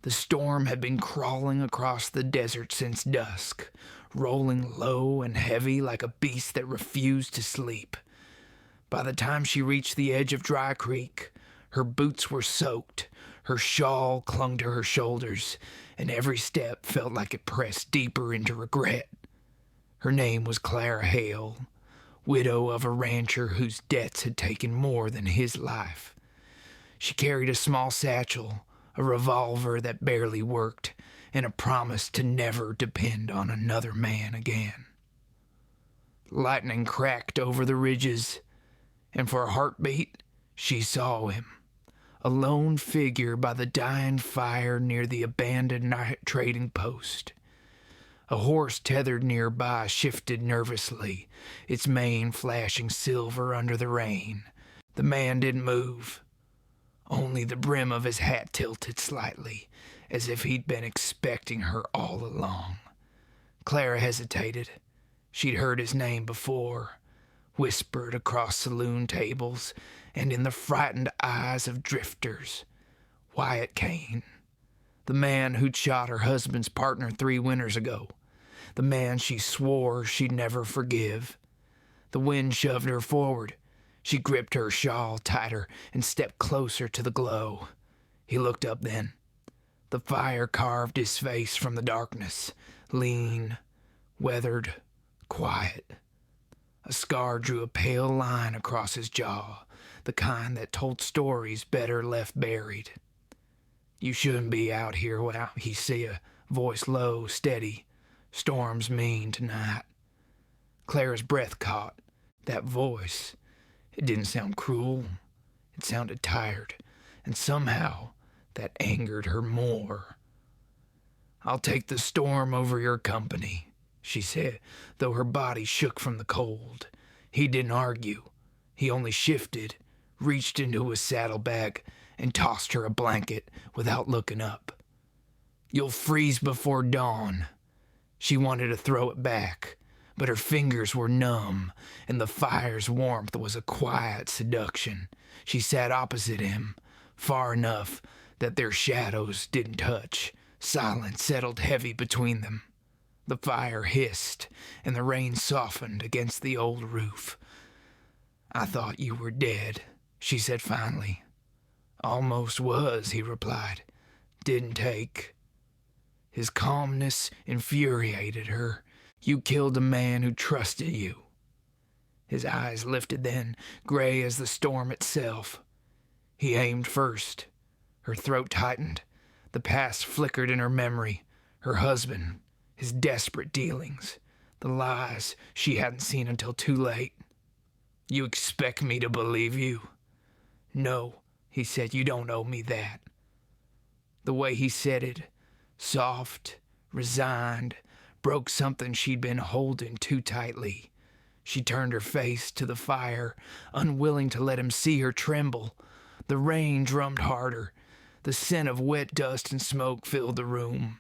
The storm had been crawling across the desert since dusk, rolling low and heavy like a beast that refused to sleep. By the time she reached the edge of Dry Creek, her boots were soaked, her shawl clung to her shoulders, and every step felt like it pressed deeper into regret. Her name was Clara Hale, widow of a rancher whose debts had taken more than his life. She carried a small satchel, a revolver that barely worked, and a promise to never depend on another man again. Lightning cracked over the ridges, and for a heartbeat, she saw him, a lone figure by the dying fire near the abandoned night trading post. A horse tethered nearby shifted nervously, its mane flashing silver under the rain. The man didn't move. Only the brim of his hat tilted slightly, as if he'd been expecting her all along. Clara hesitated. She'd heard his name before, whispered across saloon tables and in the frightened eyes of drifters. Wyatt Cain, the man who'd shot her husband's partner 3 winters ago, the man she swore she'd never forgive. The wind shoved her forward. She gripped her shawl tighter and stepped closer to the glow. He looked up then. The fire carved his face from the darkness, lean, weathered, quiet. A scar drew a pale line across his jaw, the kind that told stories better left buried. "You shouldn't be out here," he said, voice low, steady. "Storm's mean tonight." Clara's breath caught. That voice, it didn't sound cruel. It sounded tired, and somehow that angered her more. "I'll take the storm over your company," she said, though her body shook from the cold. He didn't argue. He only shifted, reached into his saddlebag, and tossed her a blanket without looking up. "You'll freeze before dawn." She wanted to throw it back, but her fingers were numb, and the fire's warmth was a quiet seduction. She sat opposite him, far enough that their shadows didn't touch. Silence settled heavy between them. The fire hissed, and the rain softened against the old roof. "I thought you were dead," she said finally. "Almost was," he replied. "Didn't take." His calmness infuriated her. "You killed a man who trusted you." His eyes lifted then, gray as the storm itself. He aimed first. Her throat tightened. The past flickered in her memory. Her husband, his desperate dealings, the lies she hadn't seen until too late. "You expect me to believe you?" "No," he said, "you don't owe me that." The way he said it, soft, resigned, broke something she'd been holding too tightly. She turned her face to the fire, unwilling to let him see her tremble. The rain drummed harder. The scent of wet dust and smoke filled the room.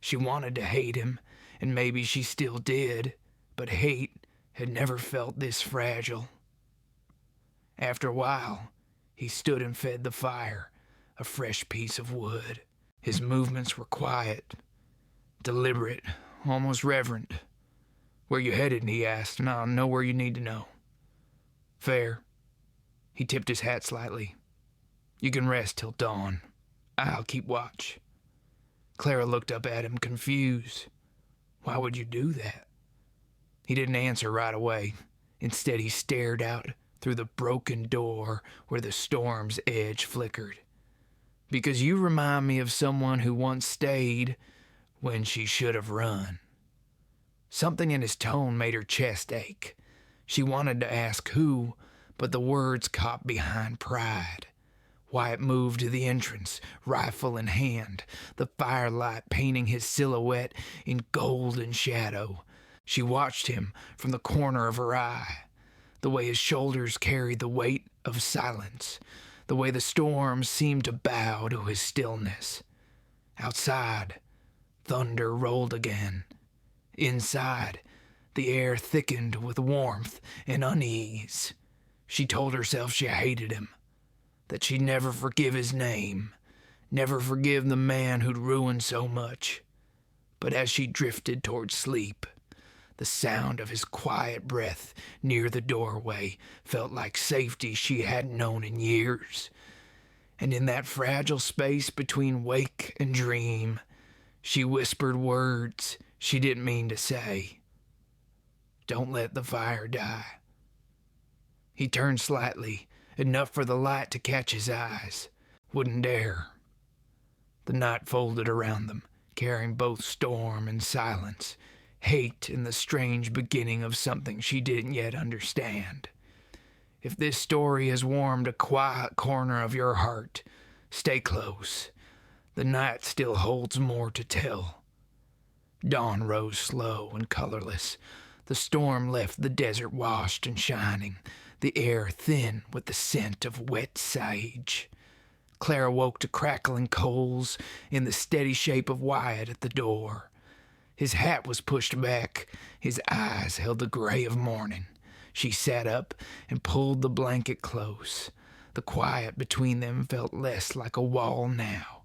She wanted to hate him, and maybe she still did, but hate had never felt this fragile. After a while, he stood and fed the fire, a fresh piece of wood. His movements were quiet, deliberate, almost reverent. "Where you headed?" he asked. "No, know where you need to know." "Fair." He tipped his hat slightly. "You can rest till dawn. I'll keep watch." Clara looked up at him, confused. "Why would you do that?" He didn't answer right away. Instead, he stared out through the broken door where the storm's edge flickered. "Because you remind me of someone who once stayed when she should have run." Something in his tone made her chest ache. She wanted to ask who, but the words caught behind pride. Wyatt moved to the entrance, rifle in hand, the firelight painting his silhouette in golden shadow. She watched him from the corner of her eye, the way his shoulders carried the weight of silence, the way the storm seemed to bow to his stillness. Outside, thunder rolled again. Inside, the air thickened with warmth and unease. She told herself she hated him, that she'd never forgive his name, never forgive the man who'd ruined so much. But as she drifted toward sleep, the sound of his quiet breath near the doorway felt like safety she hadn't known in years. And in that fragile space between wake and dream, she whispered words she didn't mean to say. "Don't let the fire die." He turned slightly, enough for the light to catch his eyes. Wouldn't dare. The night folded around them, carrying both storm and silence, hate and the strange beginning of something she didn't yet understand. If this story has warmed a quiet corner of your heart, stay close. The night still holds more to tell. Dawn rose slow and colorless. The storm left the desert washed and shining, the air thin with the scent of wet sage. Clara woke to crackling coals in the steady shape of Wyatt at the door. His hat was pushed back. His eyes held the gray of morning. She sat up and pulled the blanket close. The quiet between them felt less like a wall now,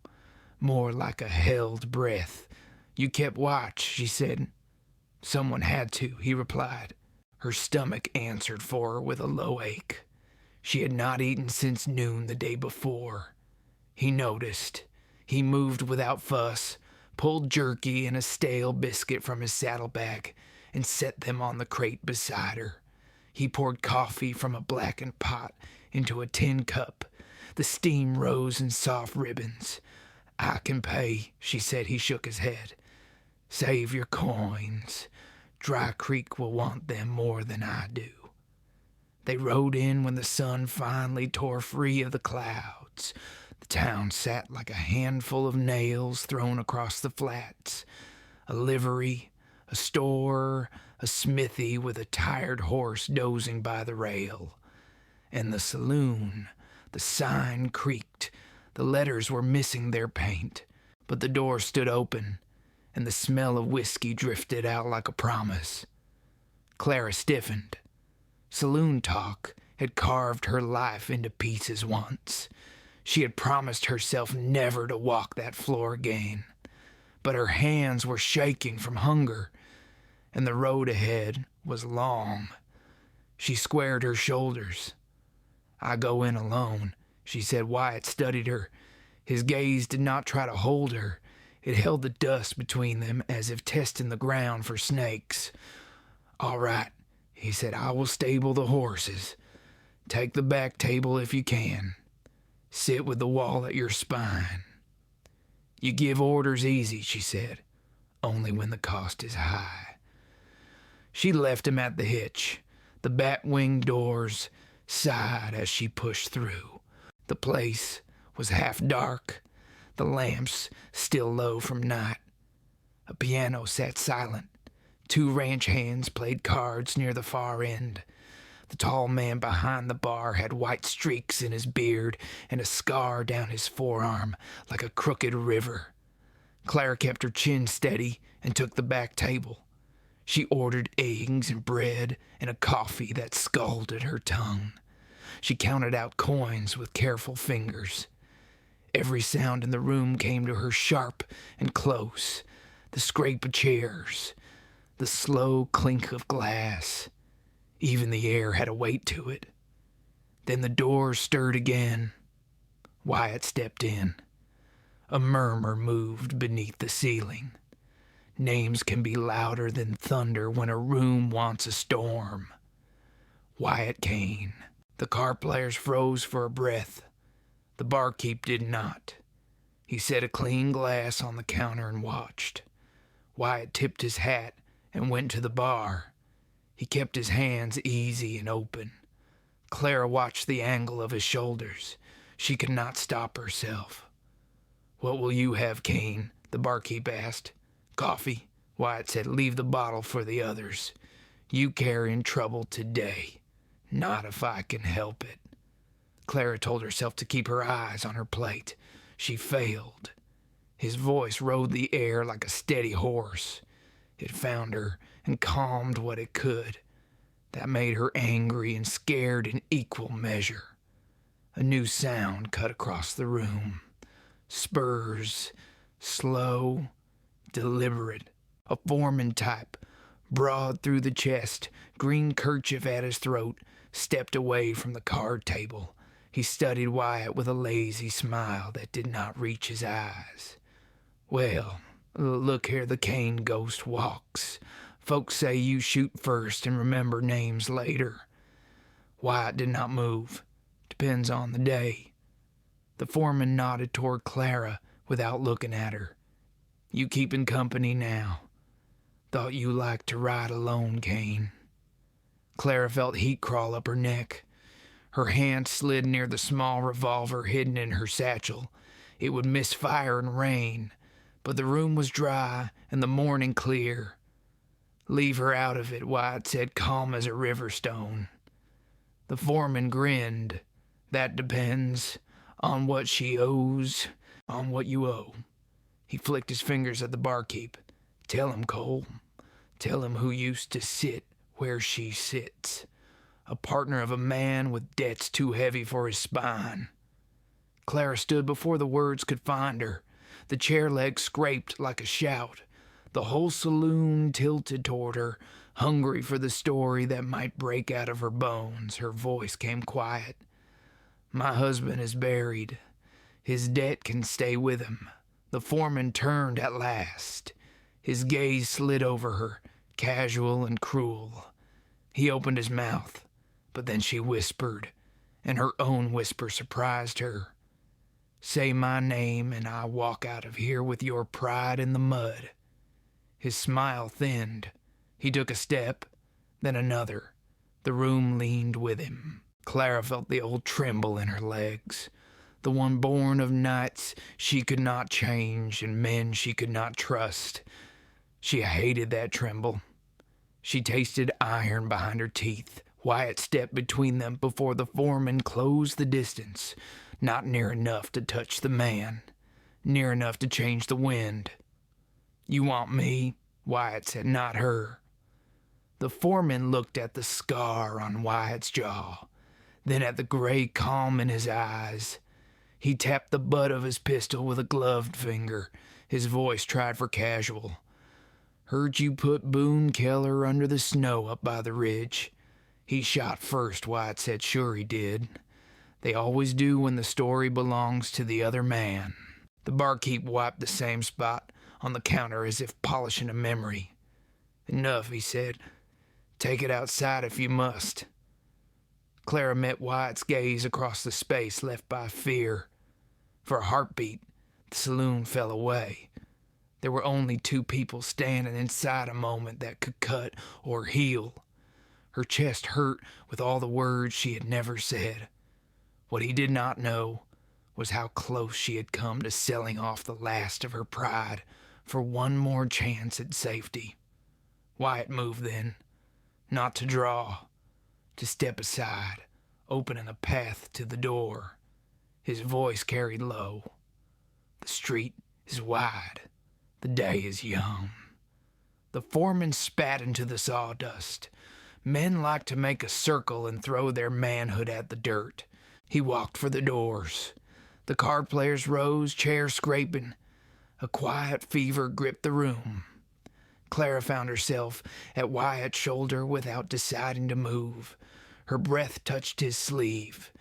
more like a held breath. "You kept watch," she said. "Someone had to," he replied. Her stomach answered for her with a low ache. She had not eaten since noon the day before. He noticed. He moved without fuss, pulled jerky and a stale biscuit from his saddlebag, and set them on the crate beside her. He poured coffee from a blackened pot into a tin cup. The steam rose in soft ribbons. "I can pay," she said. He shook his head. "Save your coins. Dry Creek will want them more than I do." They rode in when the sun finally tore free of the clouds. The town sat like a handful of nails thrown across the flats. A livery, a store, a smithy with a tired horse dozing by the rail. And the saloon, the sign creaked. The letters were missing their paint, but the door stood open, and the smell of whiskey drifted out like a promise. Clara stiffened. Saloon talk had carved her life into pieces once. She had promised herself never to walk that floor again. But her hands were shaking from hunger, and the road ahead was long. She squared her shoulders. "I go in alone," she said. Wyatt studied her. His gaze did not try to hold her. It held the dust between them as if testing the ground for snakes. "All right," he said. "I will stable the horses. Take the back table if you can. Sit with the wall at your spine." "You give orders easy," she said. "Only when the cost is high." She left him at the hitch. The bat-wing doors sighed as she pushed through. The place was half dark, the lamps still low from night. A piano sat silent. 2 ranch hands played cards near the far end. The tall man behind the bar had white streaks in his beard and a scar down his forearm like a crooked river. Clara kept her chin steady and took the back table. She ordered eggs and bread and a coffee that scalded her tongue. She counted out coins with careful fingers. Every sound in the room came to her sharp and close. The scrape of chairs, the slow clink of glass. Even the air had a weight to it. Then the door stirred again. Wyatt stepped in. A murmur moved beneath the ceiling. Names can be louder than thunder when a room wants a storm. Wyatt Cain. The card players froze for a breath. The barkeep did not. He set a clean glass on the counter and watched. Wyatt tipped his hat and went to the bar. He kept his hands easy and open. Clara watched the angle of his shoulders. She could not stop herself. "What will you have, Cain?" the barkeep asked. "Coffee," Wyatt said. "Leave the bottle for the others. You carrying trouble today. Not if I can help it." Clara told herself to keep her eyes on her plate. She failed. His voice rode the air like a steady horse. It found her and calmed what it could. That made her angry and scared in equal measure. A new sound cut across the room. Spurs, slow, deliberate, a foreman type, broad through the chest, green kerchief at his throat, stepped away from the card table. He studied Wyatt with a lazy smile that did not reach his eyes. Well, look here, the Cain ghost walks. Folks say you shoot first and remember names later. Wyatt did not move. Depends on the day. The foreman nodded toward Clara without looking at her. You keeping company now. Thought you liked to ride alone, Cain. Clara felt heat crawl up her neck. Her hand slid near the small revolver hidden in her satchel. It would miss fire and rain, but the room was dry and the morning clear. Leave her out of it, Wyatt said, calm as a river stone. The foreman grinned. That depends on what she owes, on what you owe. He flicked his fingers at the barkeep. Tell him, Cole. Tell him who used to sit where she sits. A partner of a man with debts too heavy for his spine. Clara stood before the words could find her. The chair leg scraped like a shout. The whole saloon tilted toward her, hungry for the story that might break out of her bones. Her voice came quiet. My husband is buried. His debt can stay with him. The foreman turned at last. His gaze slid over her, casual and cruel. He opened his mouth, but then she whispered, and her own whisper surprised her. Say my name and I walk out of here with your pride in the mud. His smile thinned. He took a step, then another. The room leaned with him. Clara felt the old tremble in her legs. The one born of nights she could not change and men she could not trust. She hated that tremble. She tasted iron behind her teeth. Wyatt stepped between them before the foreman closed the distance. Not near enough to touch the man. Near enough to change the wind. You want me? Wyatt said, not her. The foreman looked at the scar on Wyatt's jaw, then at the gray calm in his eyes. He tapped the butt of his pistol with a gloved finger. His voice tried for casual. Heard you put Boone Keller under the snow up by the ridge. He shot first, Wyatt said. Sure he did. They always do when the story belongs to the other man. The barkeep wiped the same spot on the counter as if polishing a memory. Enough, he said. Take it outside if you must. Clara met Wyatt's gaze across the space left by fear. For a heartbeat, the saloon fell away. There were only two people standing inside a moment that could cut or heal. Her chest hurt with all the words she had never said. What he did not know was how close she had come to selling off the last of her pride for one more chance at safety. Wyatt moved then, not to draw, to step aside, opening a path to the door. His voice carried low. The street is wide. The day is young. The foreman spat into the sawdust. Men like to make a circle and throw their manhood at the dirt. He walked for the doors. The card players rose, chairs scraping. A quiet fever gripped the room. Clara found herself at Wyatt's shoulder without deciding to move. Her breath touched his sleeve.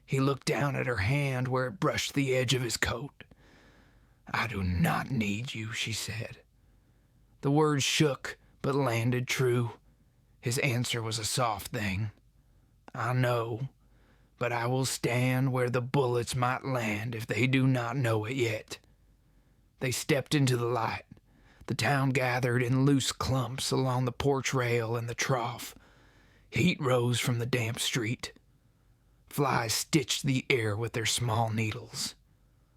He looked down at her hand where it brushed the edge of his coat. I do not need you, she said. The words shook, but landed true. His answer was a soft thing. I know, but I will stand where the bullets might land if they do not know it yet. They stepped into the light. The town gathered in loose clumps along the porch rail and the trough. Heat rose from the damp street. Flies stitched the air with their small needles.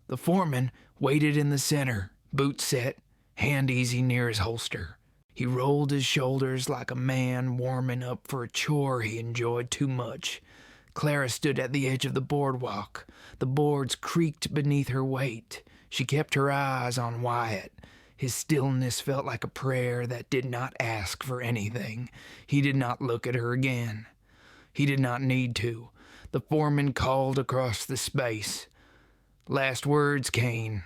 The foreman waited in the center, boot set, hand easy near his holster. He rolled his shoulders like a man warming up for a chore he enjoyed too much. Clara stood at the edge of the boardwalk. The boards creaked beneath her weight. She kept her eyes on Wyatt. His stillness felt like a prayer that did not ask for anything. He did not look at her again. He did not need to. The foreman called across the space. Last words, Cain.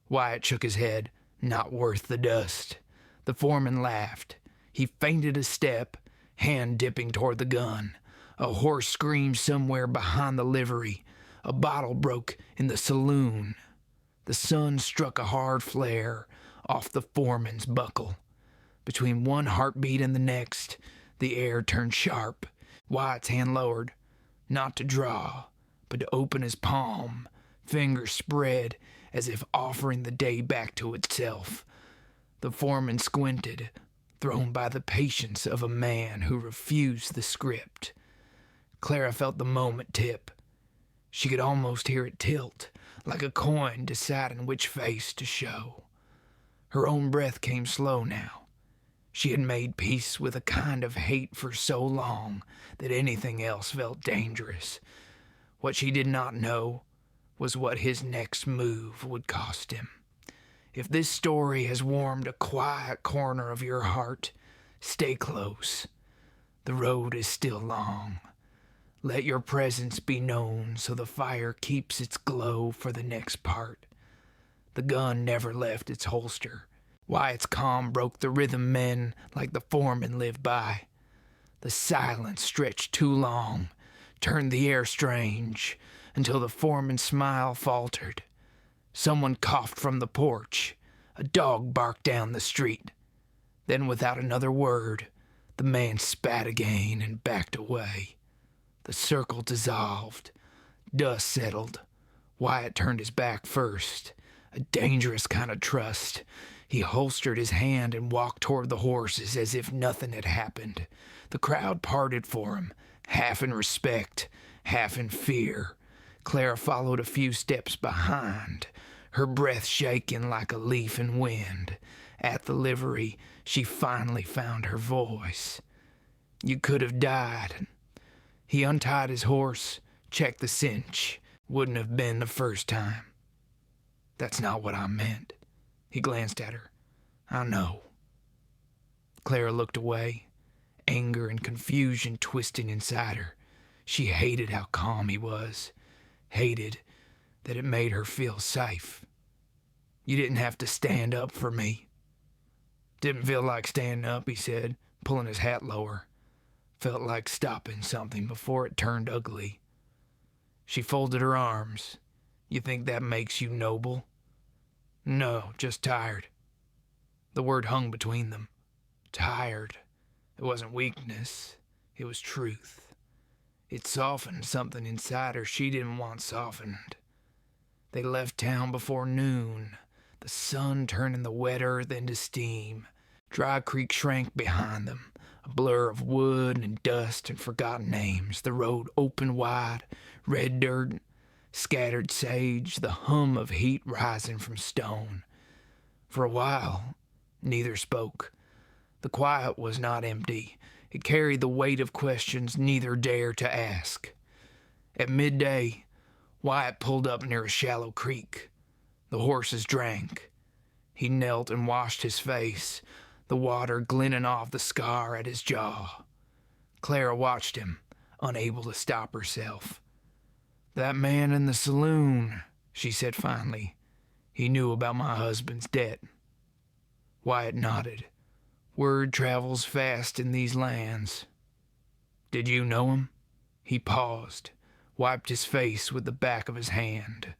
Wyatt shook his head. Not worth the dust. The foreman laughed. He feinted a step, hand dipping toward the gun. A hoarse scream somewhere behind the livery. A bottle broke in the saloon. The sun struck a hard flare off the foreman's buckle. Between one heartbeat and the next, the air turned sharp. Wyatt's hand lowered, not to draw, but to open his palm, fingers spread as if offering the day back to itself. The foreman squinted, thrown by the patience of a man who refused the script. Clara felt the moment tip. She could almost hear it tilt, like a coin deciding which face to show. Her own breath came slow now. She had made peace with a kind of hate for so long that anything else felt dangerous. What she did not know was what his next move would cost him. If this story has warmed a quiet corner of your heart, stay close. The road is still long. Let your presence be known so the fire keeps its glow for the next part. The gun never left its holster. Wyatt's calm broke the rhythm men like the foreman lived by. The silence stretched too long, turned the air strange, until the foreman's smile faltered. Someone coughed from the porch. A dog barked down the street. Then, without another word, the man spat again and backed away. The circle dissolved. Dust settled. Wyatt turned his back first. A dangerous kind of trust. He holstered his hand and walked toward the horses as if nothing had happened. The crowd parted for him, half in respect, half in fear. Clara followed a few steps behind, her breath shaking like a leaf in wind. At the livery, she finally found her voice. "You could have died." He untied his horse, checked the cinch. Wouldn't have been the first time. "That's not what I meant." He glanced at her. "I know." Clara looked away, anger and confusion twisting inside her. She hated how calm he was, hated that it made her feel safe. "You didn't have to stand up for me." "Didn't feel like standing up," he said, pulling his hat lower. Felt like stopping something before it turned ugly. She folded her arms. "You think that makes you noble?" "No, just tired." The word hung between them. Tired. It wasn't weakness. It was truth. It softened something inside her she didn't want softened. They left town before noon, the sun turning the wet earth into steam. Dry Creek shrank behind them, a blur of wood and dust and forgotten names. The road opened wide, red dirt, scattered sage, the hum of heat rising from stone. For a while, neither spoke. The quiet was not empty. It carried the weight of questions neither dared to ask. At midday, Wyatt pulled up near a shallow creek. The horses drank. He knelt and washed his face, the water glinting off the scar at his jaw. Clara watched him, unable to stop herself. "That man in the saloon," she said finally. "He knew about my husband's debt." Wyatt nodded. "Word travels fast in these lands." "Did you know him?" He paused, wiped his face with the back of his hand.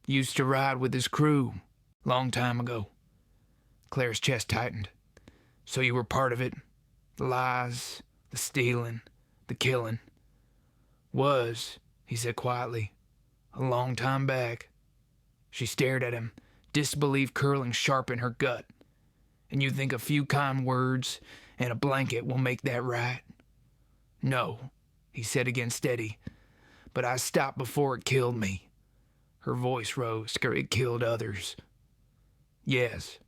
"Used to ride with his crew, long time ago." Claire's chest tightened. "So you were part of it? The lies, the stealing, the killing?" "Was," he said quietly. "A long time back." She stared at him, disbelief curling sharp in her gut. "And you think a few kind words and a blanket will make that right?" "No," he said again steady. "But I stopped before it killed me." Her voice rose. "It killed others." "Yes."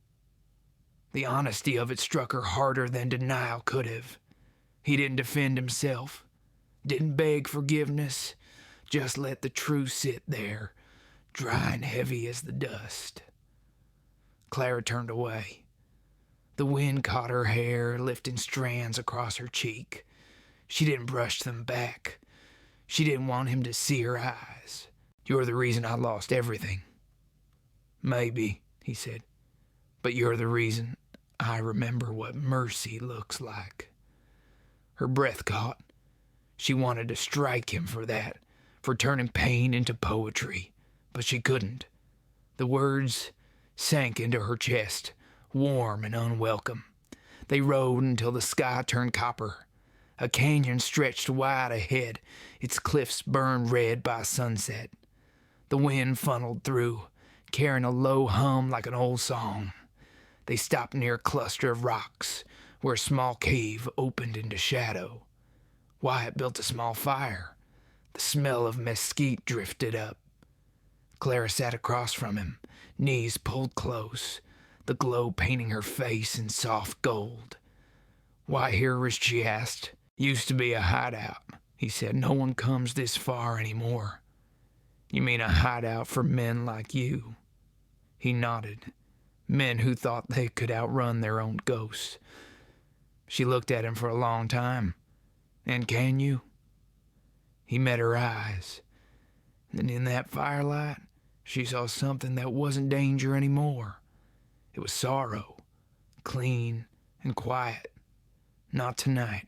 The honesty of it struck her harder than denial could have. He didn't defend himself, didn't beg forgiveness, just let the truth sit there, dry and heavy as the dust. Clara turned away. The wind caught her hair, lifting strands across her cheek. She didn't brush them back. She didn't want him to see her eyes. You're the reason I lost everything." "Maybe," he said, "but you're the reason I remember what mercy looks like." Her breath caught. She wanted to strike him for that, for turning pain into poetry, but she couldn't. The words sank into her chest, warm and unwelcome. They rode until the sky turned copper. A canyon stretched wide ahead, its cliffs burned red by sunset. The wind funneled through, carrying a low hum like an old song. They stopped near a cluster of rocks, where a small cave opened into shadow. Wyatt built a small fire. The smell of mesquite drifted up. Clara sat across from him, knees pulled close, the glow painting her face in soft gold. "Why here?" she asked. "Used to be a hideout," he said. "No one comes this far anymore." "You mean a hideout for men like you?" He nodded. Men who thought they could outrun their own ghosts. She looked at him for a long time. "And can you?" He met her eyes. And in that firelight, she saw something that wasn't danger anymore. It was sorrow, clean and quiet. Not tonight.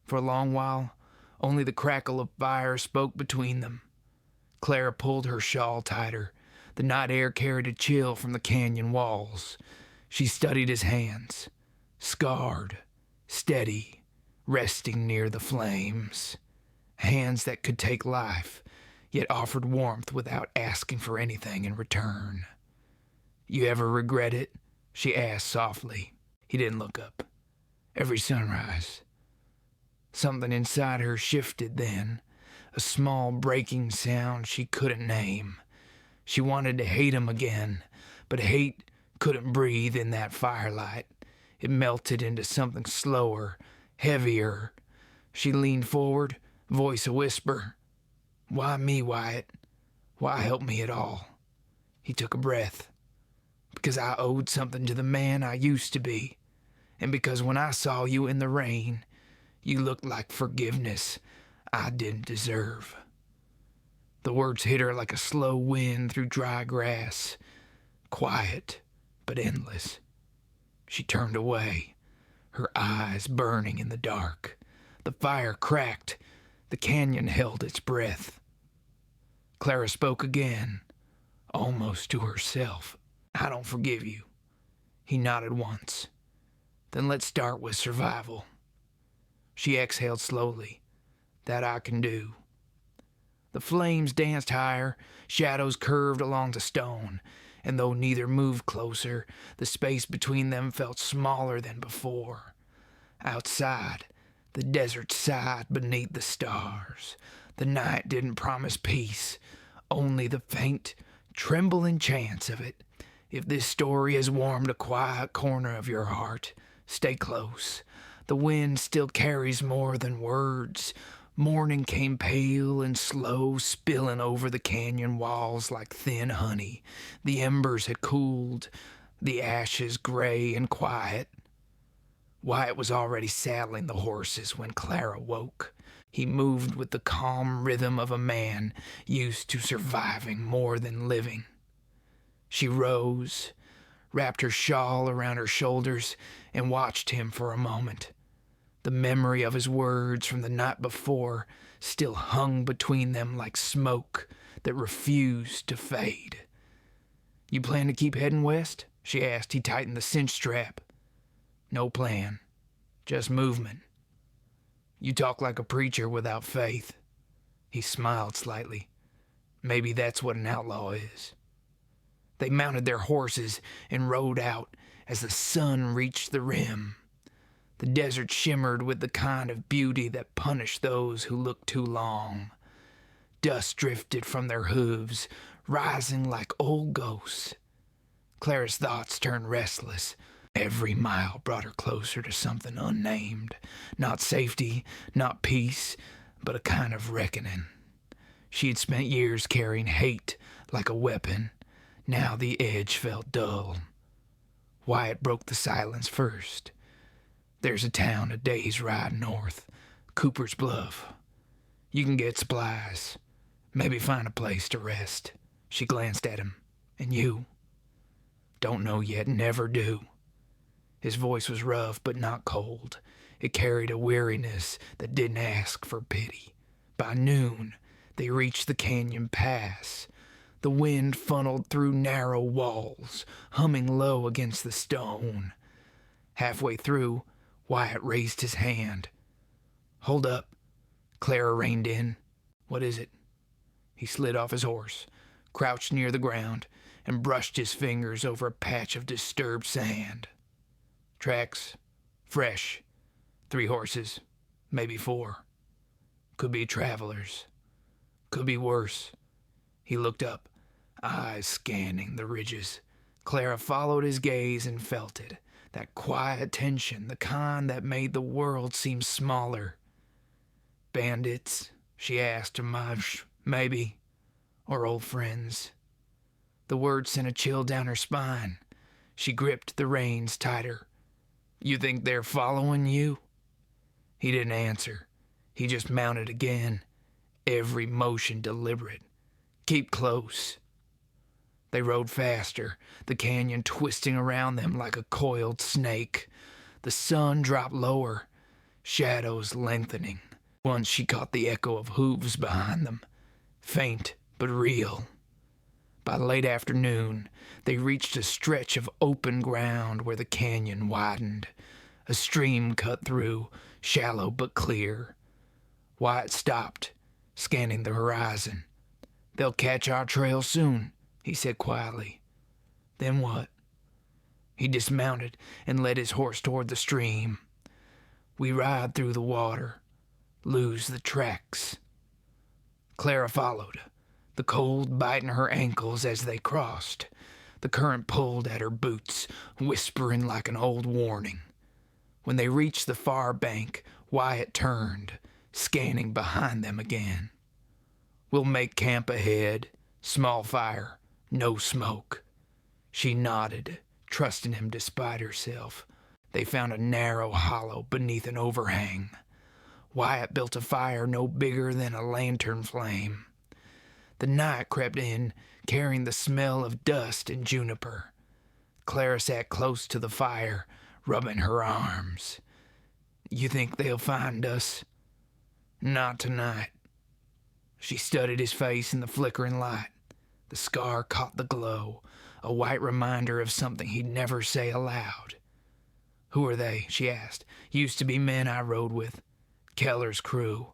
For a long while, only the crackle of fire spoke between them. Clara pulled her shawl tighter. The night air carried a chill from the canyon walls. She studied his hands, scarred, steady, resting near the flames. Hands that could take life, yet offered warmth without asking for anything in return. "You ever regret it?" she asked softly. He didn't look up. "Every sunrise." Something inside her shifted then, a small breaking sound she couldn't name. She wanted to hate him again, but hate couldn't breathe in that firelight. It melted into something slower, heavier. She leaned forward, voice a whisper. "Why me, Wyatt? Why help me at all?" He took a breath. "Because I owed something to the man I used to be, and because when I saw you in the rain, you looked like forgiveness I didn't deserve." The words hit her like a slow wind through dry grass, quiet but endless. She turned away, her eyes burning in the dark. The fire cracked. The canyon held its breath. Clara spoke again, almost to herself. "I don't forgive you." He nodded once. "Then let's start with survival." She exhaled slowly. "That I can do." The flames danced higher, shadows curved along the stone, and though neither moved closer, the space between them felt smaller than before. Outside, the desert sighed beneath the stars. The night didn't promise peace, only the faint, trembling chance of it. If this story has warmed a quiet corner of your heart, stay close. The wind still carries more than words. Morning came pale and slow, spilling over the canyon walls like thin honey. The embers had cooled, the ashes gray and quiet. Wyatt was already saddling the horses when Clara woke. He moved with the calm rhythm of a man used to surviving more than living. She rose, wrapped her shawl around her shoulders, and watched him for a moment. The memory of his words from the night before still hung between them like smoke that refused to fade. "You plan to keep heading west?" she asked. He tightened the cinch strap. "No plan, just movement." "You talk like a preacher without faith." He smiled slightly. "Maybe that's what an outlaw is." They mounted their horses and rode out as the sun reached the rim. The desert shimmered with the kind of beauty that punished those who looked too long. Dust drifted from their hooves, rising like old ghosts. Clara's thoughts turned restless. Every mile brought her closer to something unnamed. Not safety, not peace, but a kind of reckoning. She had spent years carrying hate like a weapon. Now the edge felt dull. Wyatt broke the silence first. "There's a town a day's ride north, Cooper's Bluff. You can get supplies. Maybe find a place to rest. She glanced at him. And you? Don't know yet, never do. His voice was rough but not cold. It carried a weariness that didn't ask for pity. By noon, they reached the canyon pass. The wind funneled through narrow walls, humming low against the stone. Halfway through, Wyatt raised his hand. Hold up. Clara reined in. What is it? He slid off his horse, crouched near the ground, and brushed his fingers over a patch of disturbed sand. Tracks. Fresh. 3 horses. Maybe 4. Could be travelers. Could be worse. He looked up, eyes scanning the ridges. Clara followed his gaze and felt it. That quiet tension, the kind that made the world seem smaller. Bandits, she asked, maybe, or old friends. The word sent a chill down her spine. She gripped the reins tighter. You think they're following you? He didn't answer. He just mounted again, every motion deliberate. Keep close. They rode faster, the canyon twisting around them like a coiled snake. The sun dropped lower, shadows lengthening. Once she caught the echo of hooves behind them, faint but real. By late afternoon, they reached a stretch of open ground where the canyon widened. A stream cut through, shallow but clear. Wyatt stopped, scanning the horizon. They'll catch our trail soon, he said quietly. Then what? He dismounted and led his horse toward the stream. We ride through the water, lose the tracks. Clara followed, the cold biting her ankles as they crossed. The current pulled at her boots, whispering like an old warning. When they reached the far bank, Wyatt turned, scanning behind them again. We'll make camp ahead. Small fire, no smoke. She nodded, trusting him despite herself. They found a narrow hollow beneath an overhang. Wyatt built a fire no bigger than a lantern flame. The night crept in, carrying the smell of dust and juniper. Clara sat close to the fire, rubbing her arms. You think they'll find us? Not tonight. She studied his face in the flickering light. The scar caught the glow, a white reminder of something he'd never say aloud. Who are they? She asked. Used to be men I rode with. Keller's crew.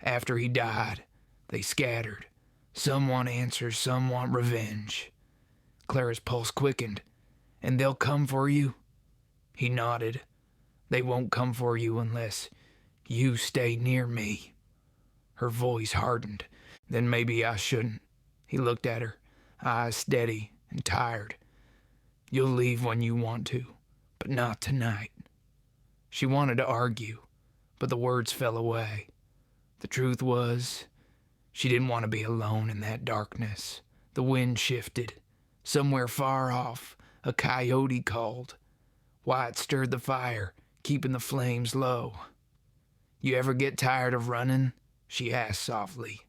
After he died, they scattered. Some want answers, some want revenge. Clara's pulse quickened. And they'll come for you? He nodded. They won't come for you unless you stay near me. Her voice hardened. Then maybe I shouldn't. He looked at her, eyes steady and tired. You'll leave when you want to, but not tonight. She wanted to argue, but the words fell away. The truth was, she didn't want to be alone in that darkness. The wind shifted. Somewhere far off, a coyote called. Wyatt stirred the fire, keeping the flames low. You ever get tired of running? She asked softly.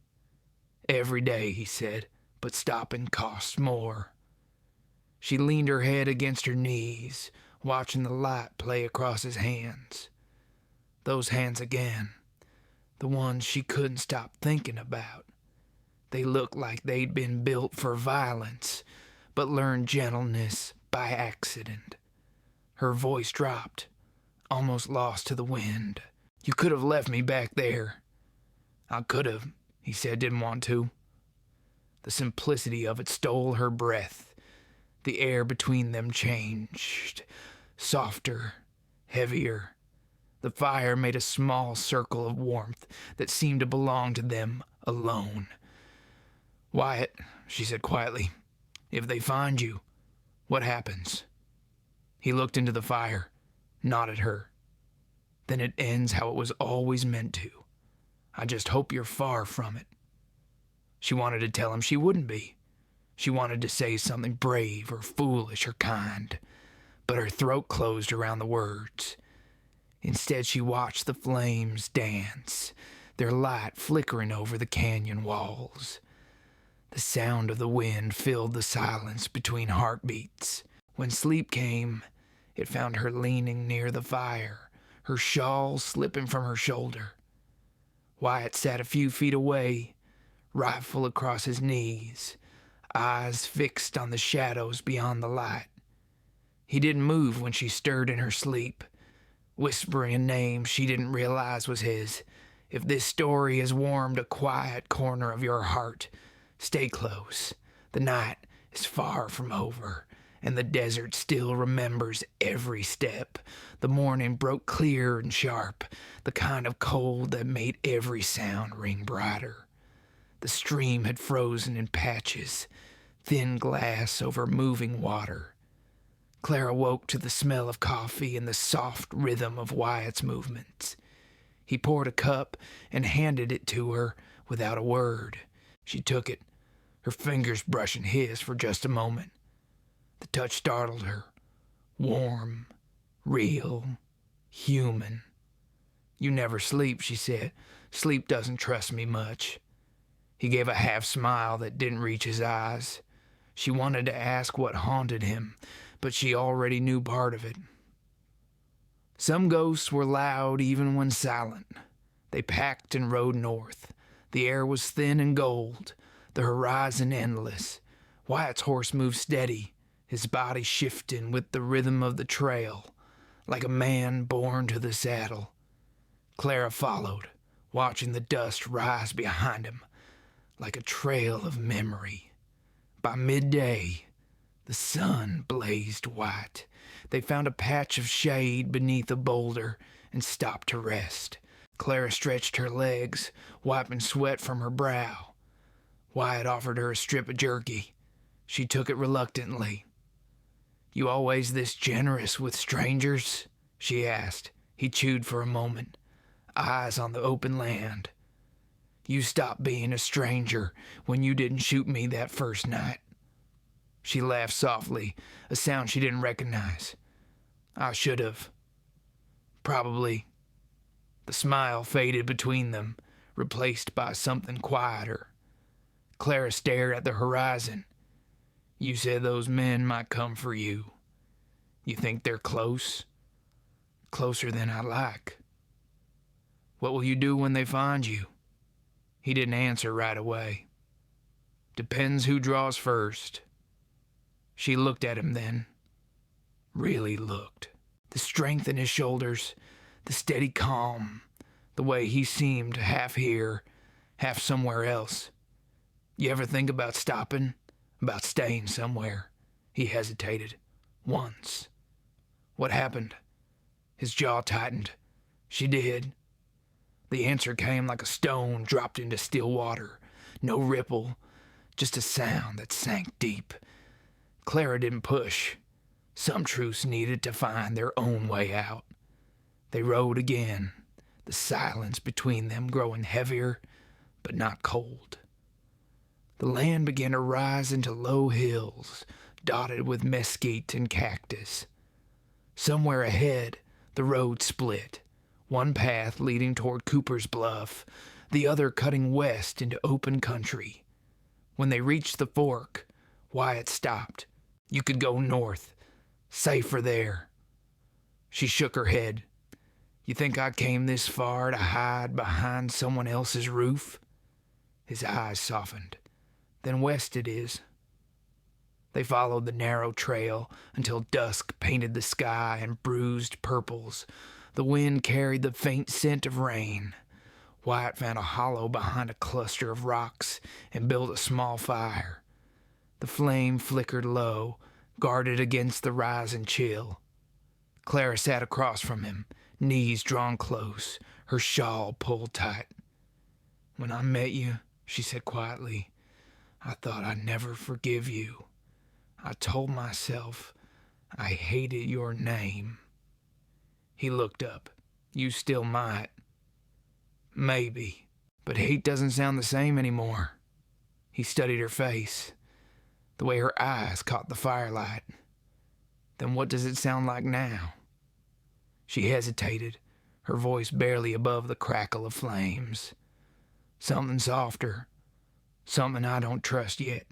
Every day, he said, but stopping costs more. She leaned her head against her knees, watching the light play across his hands. Those hands again, the ones she couldn't stop thinking about. They looked like they'd been built for violence, but learned gentleness by accident. Her voice dropped, almost lost to the wind. You could have left me back there. I could have, he said, didn't want to. The simplicity of it stole her breath. The air between them changed, softer, heavier. The fire made a small circle of warmth that seemed to belong to them alone. Wyatt, she said quietly, if they find you, what happens? He looked into the fire, nodded her. Then it ends how it was always meant to. I just hope you're far from it. She wanted to tell him she wouldn't be. She wanted to say something brave or foolish or kind, but her throat closed around the words. Instead, she watched the flames dance, their light flickering over the canyon walls. The sound of the wind filled the silence between heartbeats. When sleep came, it found her leaning near the fire, her shawl slipping from her shoulder. Wyatt sat a few feet away, rifle across his knees, eyes fixed on the shadows beyond the light. He didn't move when she stirred in her sleep, whispering a name she didn't realize was his. If this story has warmed a quiet corner of your heart, stay close. The night is far from over, and the desert still remembers every step. The morning broke clear and sharp, the kind of cold that made every sound ring brighter. The stream had frozen in patches, thin glass over moving water. Clara woke to the smell of coffee and the soft rhythm of Wyatt's movements. He poured a cup and handed it to her without a word. She took it, her fingers brushing his for just a moment. The touch startled her. Warm, real, human. "You never sleep," she said. "Sleep doesn't trust me much." He gave a half smile that didn't reach his eyes. She wanted to ask what haunted him, but she already knew part of it. Some ghosts were loud even when silent. They packed and rode north. The air was thin and gold, the horizon endless. Wyatt's horse moved steady, his body shifting with the rhythm of the trail, like a man born to the saddle. Clara followed, watching the dust rise behind him, like a trail of memory. By midday, the sun blazed white. They found a patch of shade beneath a boulder and stopped to rest. Clara stretched her legs, wiping sweat from her brow. Wyatt offered her a strip of jerky. She took it reluctantly. "You always this generous with strangers?" she asked. He chewed for a moment, eyes on the open land. "You stopped being a stranger when you didn't shoot me that first night." She laughed softly, a sound she didn't recognize. "I should have. Probably." The smile faded between them, replaced by something quieter. Clara stared at the horizon. "You said those men might come for you. You think they're close? Closer than I like. What will you do when they find you?" He didn't answer right away. "Depends who draws first." She looked at him then. Really looked. The strength in his shoulders, the steady calm, the way he seemed half here, half somewhere else. "You ever think about stopping? About staying somewhere?" He hesitated. "Once." "What happened?" His jaw tightened. "She did." The answer came like a stone dropped into still water. No ripple, just a sound that sank deep. Clara didn't push. Some truths needed to find their own way out. They rode again, the silence between them growing heavier, but not cold. The land began to rise into low hills, dotted with mesquite and cactus. Somewhere ahead, the road split, one path leading toward Cooper's Bluff, the other cutting west into open country. When they reached the fork, Wyatt stopped. "You could go north. Safer there." She shook her head. "You think I came this far to hide behind someone else's roof?" His eyes softened. "Then west it is." They followed the narrow trail until dusk painted the sky in bruised purples. The wind carried the faint scent of rain. Wyatt found a hollow behind a cluster of rocks and built a small fire. The flame flickered low, guarded against the rising chill. Clara sat across from him, knees drawn close, her shawl pulled tight. "When I met you," she said quietly, "I thought I'd never forgive you. I told myself I hated your name." He looked up. "You still might." "Maybe. But hate doesn't sound the same anymore." He studied her face, the way her eyes caught the firelight. "Then what does it sound like now?" She hesitated, her voice barely above the crackle of flames. "Something softer. Something I don't trust yet.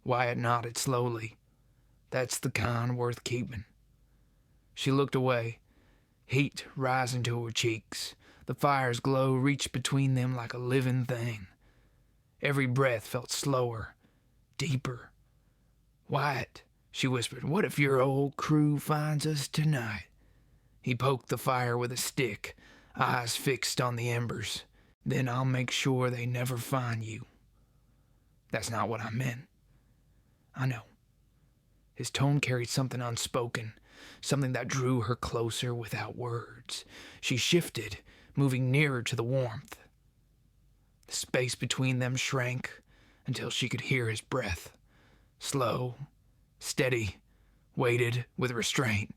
Wyatt nodded slowly. That's the kind worth keeping. She looked away, heat rising to her cheeks. The fire's glow reached between them like a living thing. Every breath felt slower, deeper. Wyatt, she whispered, what if your old crew finds us tonight? He poked the fire with a stick, eyes fixed on the embers. Then I'll make sure they never find you. That's not what I meant. I know. His tone carried something unspoken, something that drew her closer without words. She shifted, moving nearer to the warmth. The space between them shrank until she could hear his breath. Slow, steady, weighted with restraint.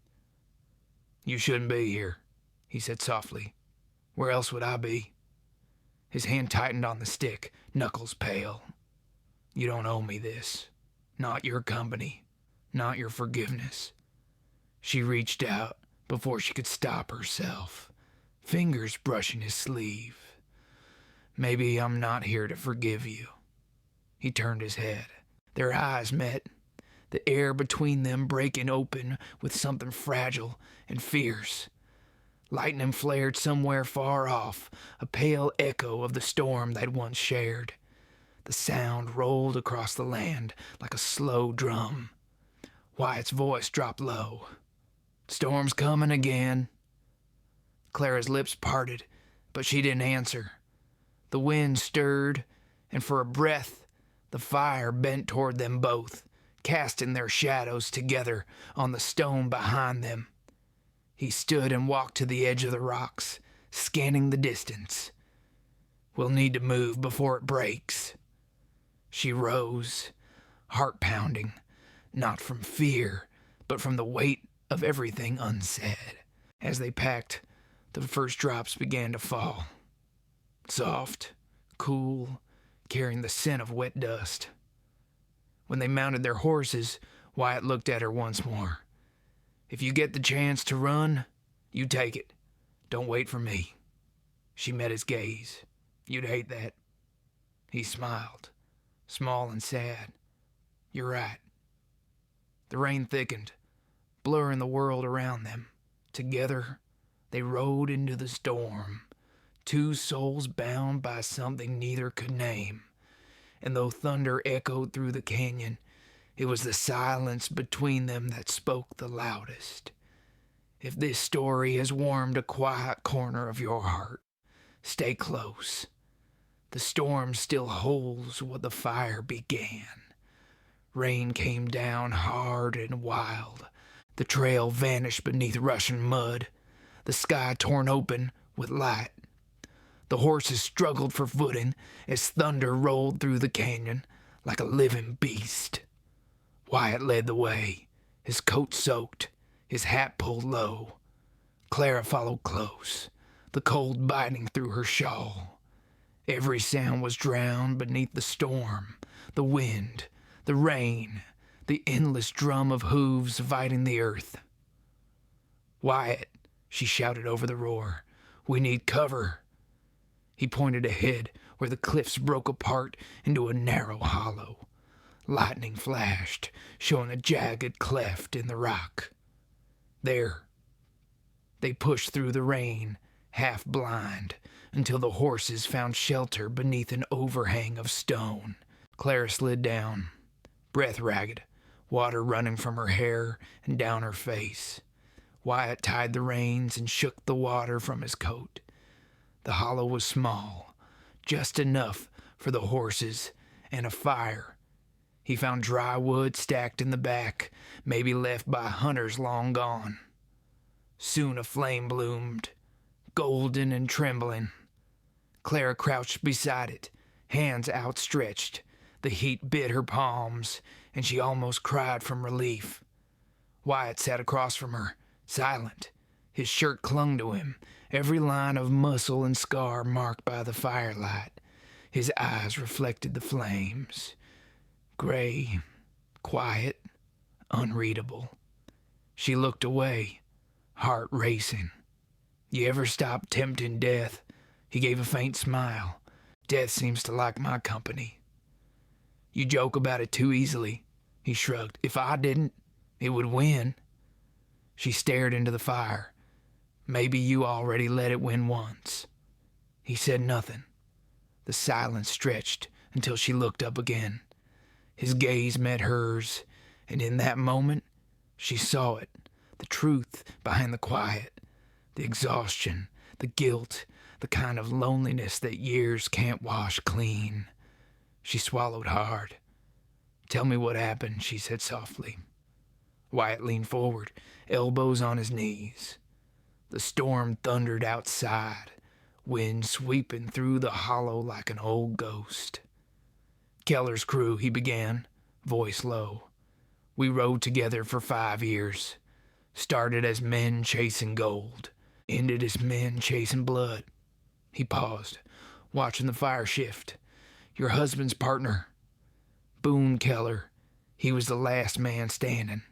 You shouldn't be here, he said softly. Where else would I be? His hand tightened on the stick, knuckles pale. You don't owe me this. Not your company. Not your forgiveness. She reached out before she could stop herself, fingers brushing his sleeve. Maybe I'm not here to forgive you. He turned his head. Their eyes met, the air between them breaking open with something fragile and fierce. Lightning flared somewhere far off, a pale echo of the storm they'd once shared. The sound rolled across the land like a slow drum. Wyatt's voice dropped low. Storm's coming again. Clara's lips parted, but she didn't answer. The wind stirred, and for a breath, the fire bent toward them both, casting their shadows together on the stone behind them. He stood and walked to the edge of the rocks, scanning the distance. We'll need to move before it breaks. She rose, heart pounding, not from fear, but from the weight of everything unsaid. As they packed, the first drops began to fall. Soft, cool, carrying the scent of wet dust. When they mounted their horses, Wyatt looked at her once more. If you get the chance to run, you take it. Don't wait for me. She met his gaze. You'd hate that. He smiled, small and sad. You're right. The rain thickened, blurring the world around them. Together, they rode into the storm, two souls bound by something neither could name. And though thunder echoed through the canyon, it was the silence between them that spoke the loudest. If this story has warmed a quiet corner of your heart, stay close. The storm still holds what the fire began. Rain came down hard and wild. The trail vanished beneath rushing mud, the sky torn open with light. The horses struggled for footing as thunder rolled through the canyon like a living beast. Wyatt led the way, his coat soaked, his hat pulled low. Clara followed close, the cold biting through her shawl. Every sound was drowned beneath the storm, the wind, the rain, the endless drum of hooves fighting the earth. Wyatt, she shouted over the roar, we need cover. He pointed ahead where the cliffs broke apart into a narrow hollow. Lightning flashed, showing a jagged cleft in the rock. There. They pushed through the rain, half blind, until the horses found shelter beneath an overhang of stone. Clara slid down, breath ragged, water running from her hair and down her face. Wyatt tied the reins and shook the water from his coat. The hollow was small, just enough for the horses and a fire. He found dry wood stacked in the back, maybe left by hunters long gone. Soon a flame bloomed, golden and trembling. Clara crouched beside it, hands outstretched. The heat bit her palms, and she almost cried from relief. Wyatt sat across from her, silent. His shirt clung to him, every line of muscle and scar marked by the firelight. His eyes reflected the flames. Gray, quiet, unreadable. She looked away, heart racing. You ever stop tempting death? He gave a faint smile. Death seems to like my company. You joke about it too easily, he shrugged. If I didn't, it would win. She stared into the fire. Maybe you already let it win once. He said nothing. The silence stretched until she looked up again. His gaze met hers, and in that moment, she saw it. The truth behind the quiet, the exhaustion, the guilt, the kind of loneliness that years can't wash clean. She swallowed hard. Tell me what happened, she said softly. Wyatt leaned forward, elbows on his knees. The storm thundered outside, wind sweeping through the hollow like an old ghost. Keller's crew, he began, voice low. We rode together for 5 years. Started as men chasing gold. Ended as men chasing blood. He paused, watching the fire shift. Your husband's partner, Boone Keller, he was the last man standing.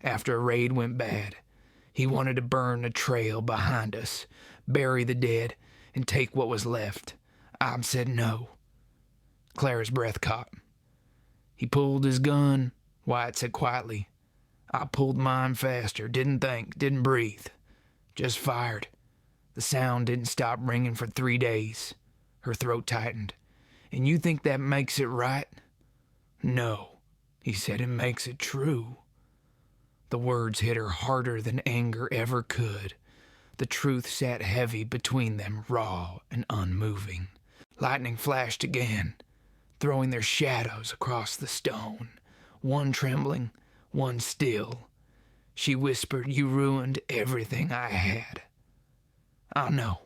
After a raid went bad, he wanted to burn the trail behind us, bury the dead, and take what was left. I said no. Clara's breath caught. He pulled his gun, Wyatt said quietly. I pulled mine faster, didn't think, didn't breathe. Just fired. The sound didn't stop ringing for 3 days. Her throat tightened. And you think that makes it right? No, he said, it makes it true. The words hit her harder than anger ever could. The truth sat heavy between them, raw and unmoving. Lightning flashed again, throwing their shadows across the stone, one trembling, one still. She whispered, you ruined everything I had. I know.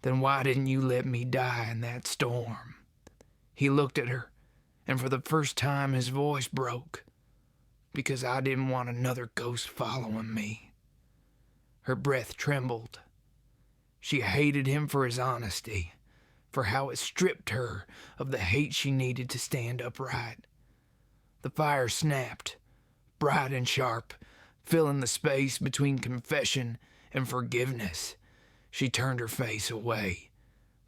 Then why didn't you let me die in that storm? He looked at her, and for the first time his voice broke. Because I didn't want another ghost following me. Her breath trembled. She hated him for his honesty, for how it stripped her of the hate she needed to stand upright. The fire snapped, bright and sharp, filling the space between confession and forgiveness. She turned her face away,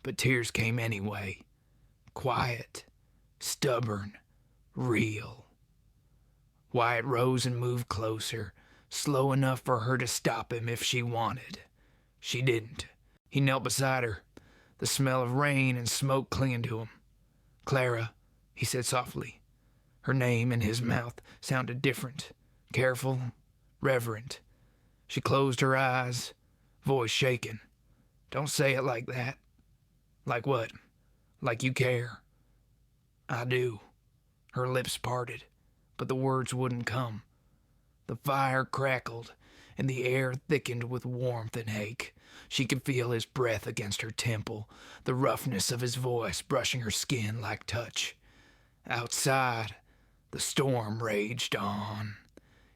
but tears came anyway. Quiet, stubborn, real. Wyatt rose and moved closer, slow enough for her to stop him if she wanted. She didn't. He knelt beside her, the smell of rain and smoke clinging to him. Clara, he said softly. Her name in his mouth sounded different, careful, reverent. She closed her eyes, voice shaken. Don't say it like that. Like what? Like you care. I do. Her lips parted, but the words wouldn't come. The fire crackled, and the air thickened with warmth and ache. She could feel his breath against her temple, the roughness of his voice brushing her skin like touch. Outside, the storm raged on.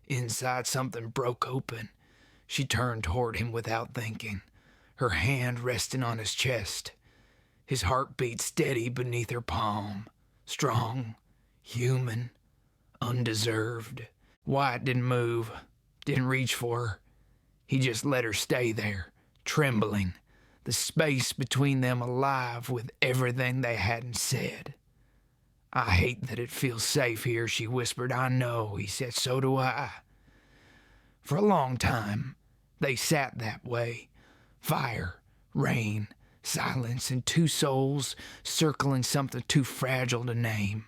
Inside, something broke open. She turned toward him without thinking, her hand resting on his chest. His heart beat steady beneath her palm, strong, human, undeserved. Wyatt didn't move, didn't reach for her. He just let her stay there, trembling, the space between them alive with everything they hadn't said. I hate that it feels safe here, she whispered. I know, he said, so do I. For a long time, they sat that way. Fire, rain, silence, and two souls circling something too fragile to name.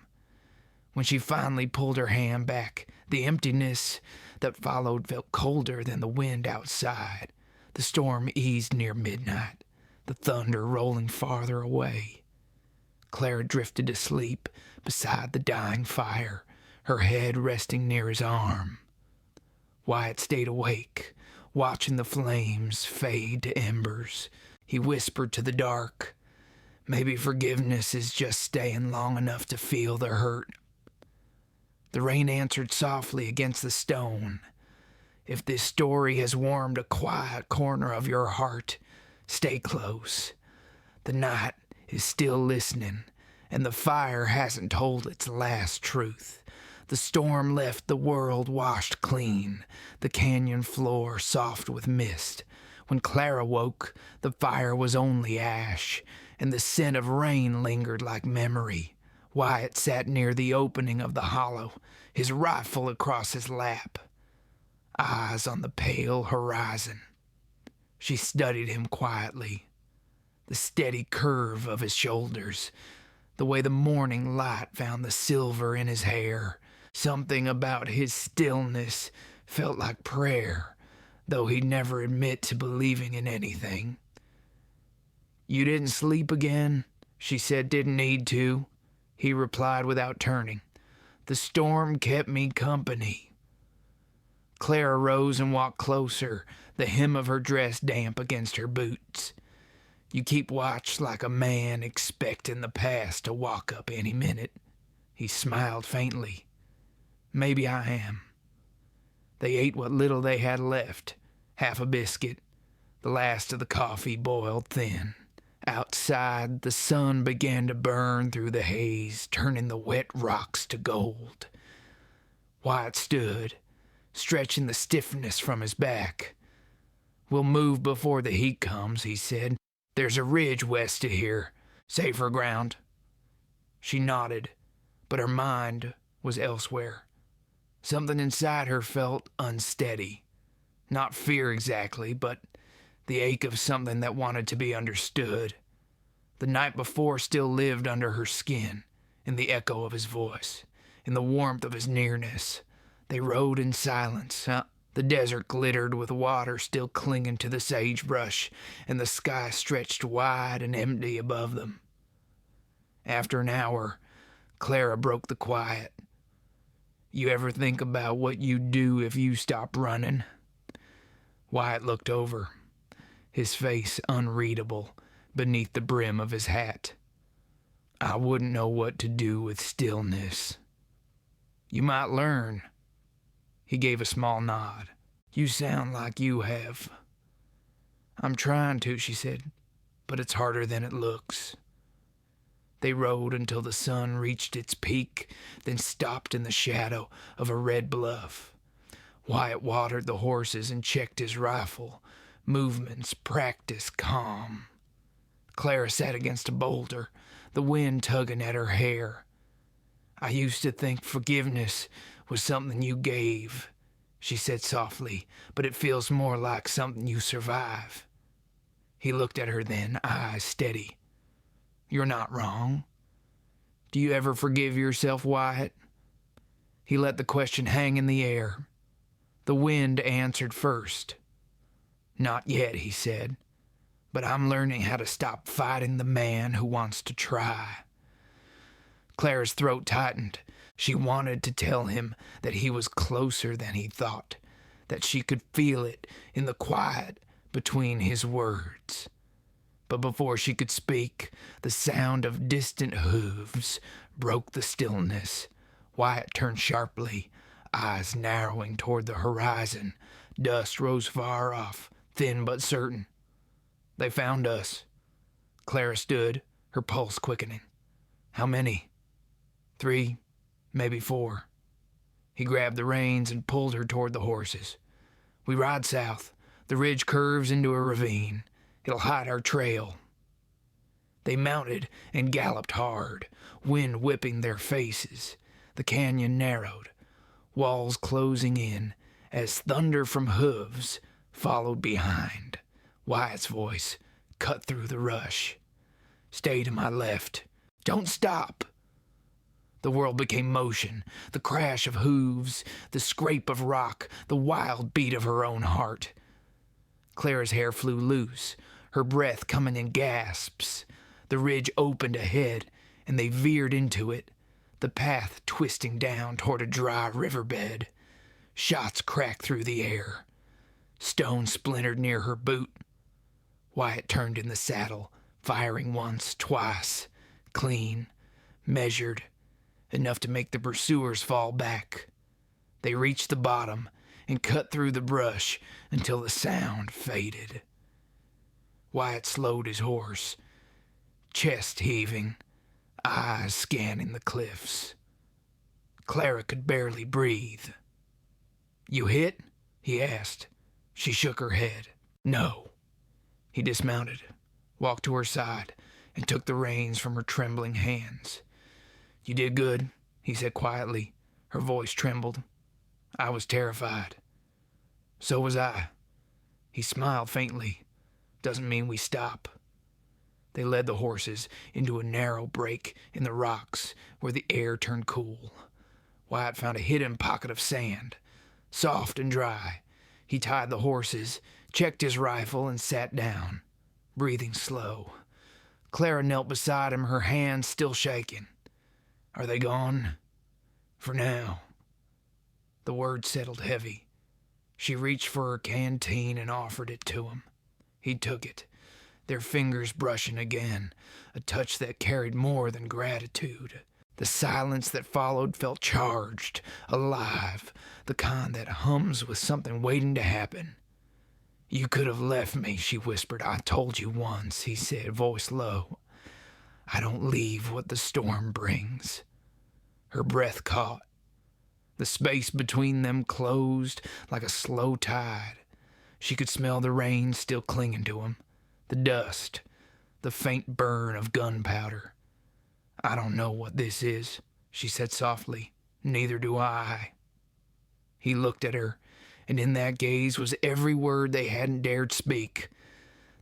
When she finally pulled her hand back, the emptiness that followed felt colder than the wind outside. The storm eased near midnight, the thunder rolling farther away. Clara drifted to sleep beside the dying fire, her head resting near his arm. Wyatt stayed awake, watching the flames fade to embers. He whispered to the dark, maybe forgiveness is just staying long enough to feel the hurt. The rain answered softly against the stone. If this story has warmed a quiet corner of your heart, stay close. The night is still listening, and the fire hasn't told its last truth. The storm left the world washed clean, the canyon floor soft with mist. When Clara woke, the fire was only ash, and the scent of rain lingered like memory. Wyatt sat near the opening of the hollow, his rifle across his lap, eyes on the pale horizon. She studied him quietly, the steady curve of his shoulders, the way the morning light found the silver in his hair. Something about his stillness felt like prayer, though he'd never admit to believing in anything. "You didn't sleep again?" She said. "Didn't need to," he replied without turning. "The storm kept me company." Clara rose and walked closer, the hem of her dress damp against her boots. "You keep watch like a man expecting the past to walk up any minute." He smiled faintly. "Maybe I am." They ate what little they had left, half a biscuit, the last of the coffee boiled thin. Outside, the sun began to burn through the haze, turning the wet rocks to gold. Wyatt stood, stretching the stiffness from his back. "We'll move before the heat comes," he said. "There's a ridge west of here, safer ground." She nodded, but her mind was elsewhere. Something inside her felt unsteady. Not fear exactly, but the ache of something that wanted to be understood. The night before still lived under her skin, in the echo of his voice, in the warmth of his nearness. They rode in silence. The desert glittered with water still clinging to the sagebrush, and the sky stretched wide and empty above them. After an hour, Clara broke the quiet. "You ever think about what you'd do if you stopped running?" Wyatt looked over, his face unreadable beneath the brim of his hat. "I wouldn't know what to do with stillness." "You might learn." He gave a small nod. "You sound like you have." "I'm trying to," she said, "but it's harder than it looks." They rode until the sun reached its peak, then stopped in the shadow of a red bluff. Wyatt watered the horses and checked his rifle, movements practiced calm. Clara sat against a boulder, the wind tugging at her hair. "I used to think forgiveness was something you gave," she said softly, "but it feels more like something you survive." He looked at her then, eyes steady. "You're not wrong. Do you ever forgive yourself, Wyatt?" He let the question hang in the air. The wind answered first. "Not yet," he said, "but I'm learning how to stop fighting the man who wants to try." Clara's throat tightened. She wanted to tell him that he was closer than he thought, that she could feel it in the quiet between his words. But before she could speak, the sound of distant hooves broke the stillness. Wyatt turned sharply, eyes narrowing toward the horizon. Dust rose far off, thin but certain. "They found us." Clara stood, her pulse quickening. "How many?" "3, maybe 4. He grabbed the reins and pulled her toward the horses. "We ride south. The ridge curves into a ravine. It'll hide our trail." They mounted and galloped hard, wind whipping their faces. The canyon narrowed, walls closing in, as thunder from hooves followed behind. Wyatt's voice cut through the rush. "Stay to my left. Don't stop." The world became motion, the crash of hooves, the scrape of rock, the wild beat of her own heart. Clara's hair flew loose, her breath coming in gasps. The ridge opened ahead, and they veered into it, the path twisting down toward a dry riverbed. Shots cracked through the air. Stone splintered near her boot. Wyatt turned in the saddle, firing once, twice, clean, measured, enough to make the pursuers fall back. They reached the bottom and cut through the brush until the sound faded. Wyatt slowed his horse, chest heaving, eyes scanning the cliffs. Clara could barely breathe. "You hit?" he asked. She shook her head. "No." He dismounted, walked to her side, and took the reins from her trembling hands. "You did good," he said quietly. Her voice trembled. "I was terrified." "So was I." He smiled faintly. "Doesn't mean we stop." They led the horses into a narrow break in the rocks where the air turned cool. Wyatt found a hidden pocket of sand, soft and dry. He tied the horses, checked his rifle, and sat down, breathing slow. Clara knelt beside him, her hands still shaking. "Are they gone?" "For now." The words settled heavy. She reached for her canteen and offered it to him. He took it, their fingers brushing again, a touch that carried more than gratitude. The silence that followed felt charged, alive, the kind that hums with something waiting to happen. "You could have left me," she whispered. "I told you once," he said, voice low. "I don't leave what the storm brings." Her breath caught. The space between them closed like a slow tide. She could smell the rain still clinging to him, the dust, the faint burn of gunpowder. "I don't know what this is," she said softly. "Neither do I." He looked at her, and in that gaze was every word they hadn't dared speak.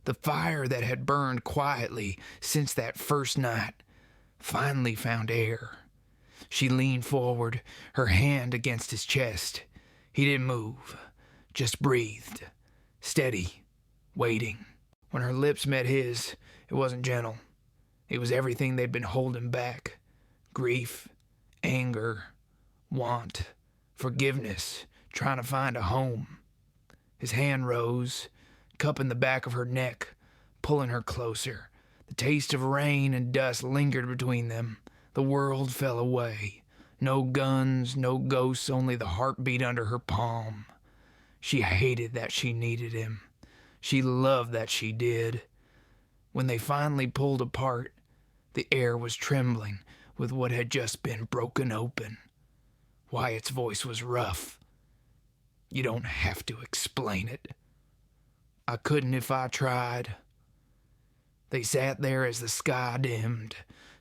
The fire that had burned quietly since that first night finally found air. She leaned forward, her hand against his chest. He didn't move, just breathed, steady, waiting. When her lips met his, it wasn't gentle. It was everything they'd been holding back. Grief, anger, want, forgiveness, trying to find a home. His hand rose, cupping the back of her neck, pulling her closer. The taste of rain and dust lingered between them. The world fell away. No guns, no ghosts, only the heartbeat under her palm. She hated that she needed him. She loved that she did. When they finally pulled apart, the air was trembling with what had just been broken open. Wyatt's voice was rough. "You don't have to explain it." "I couldn't if I tried." They sat there as the sky dimmed,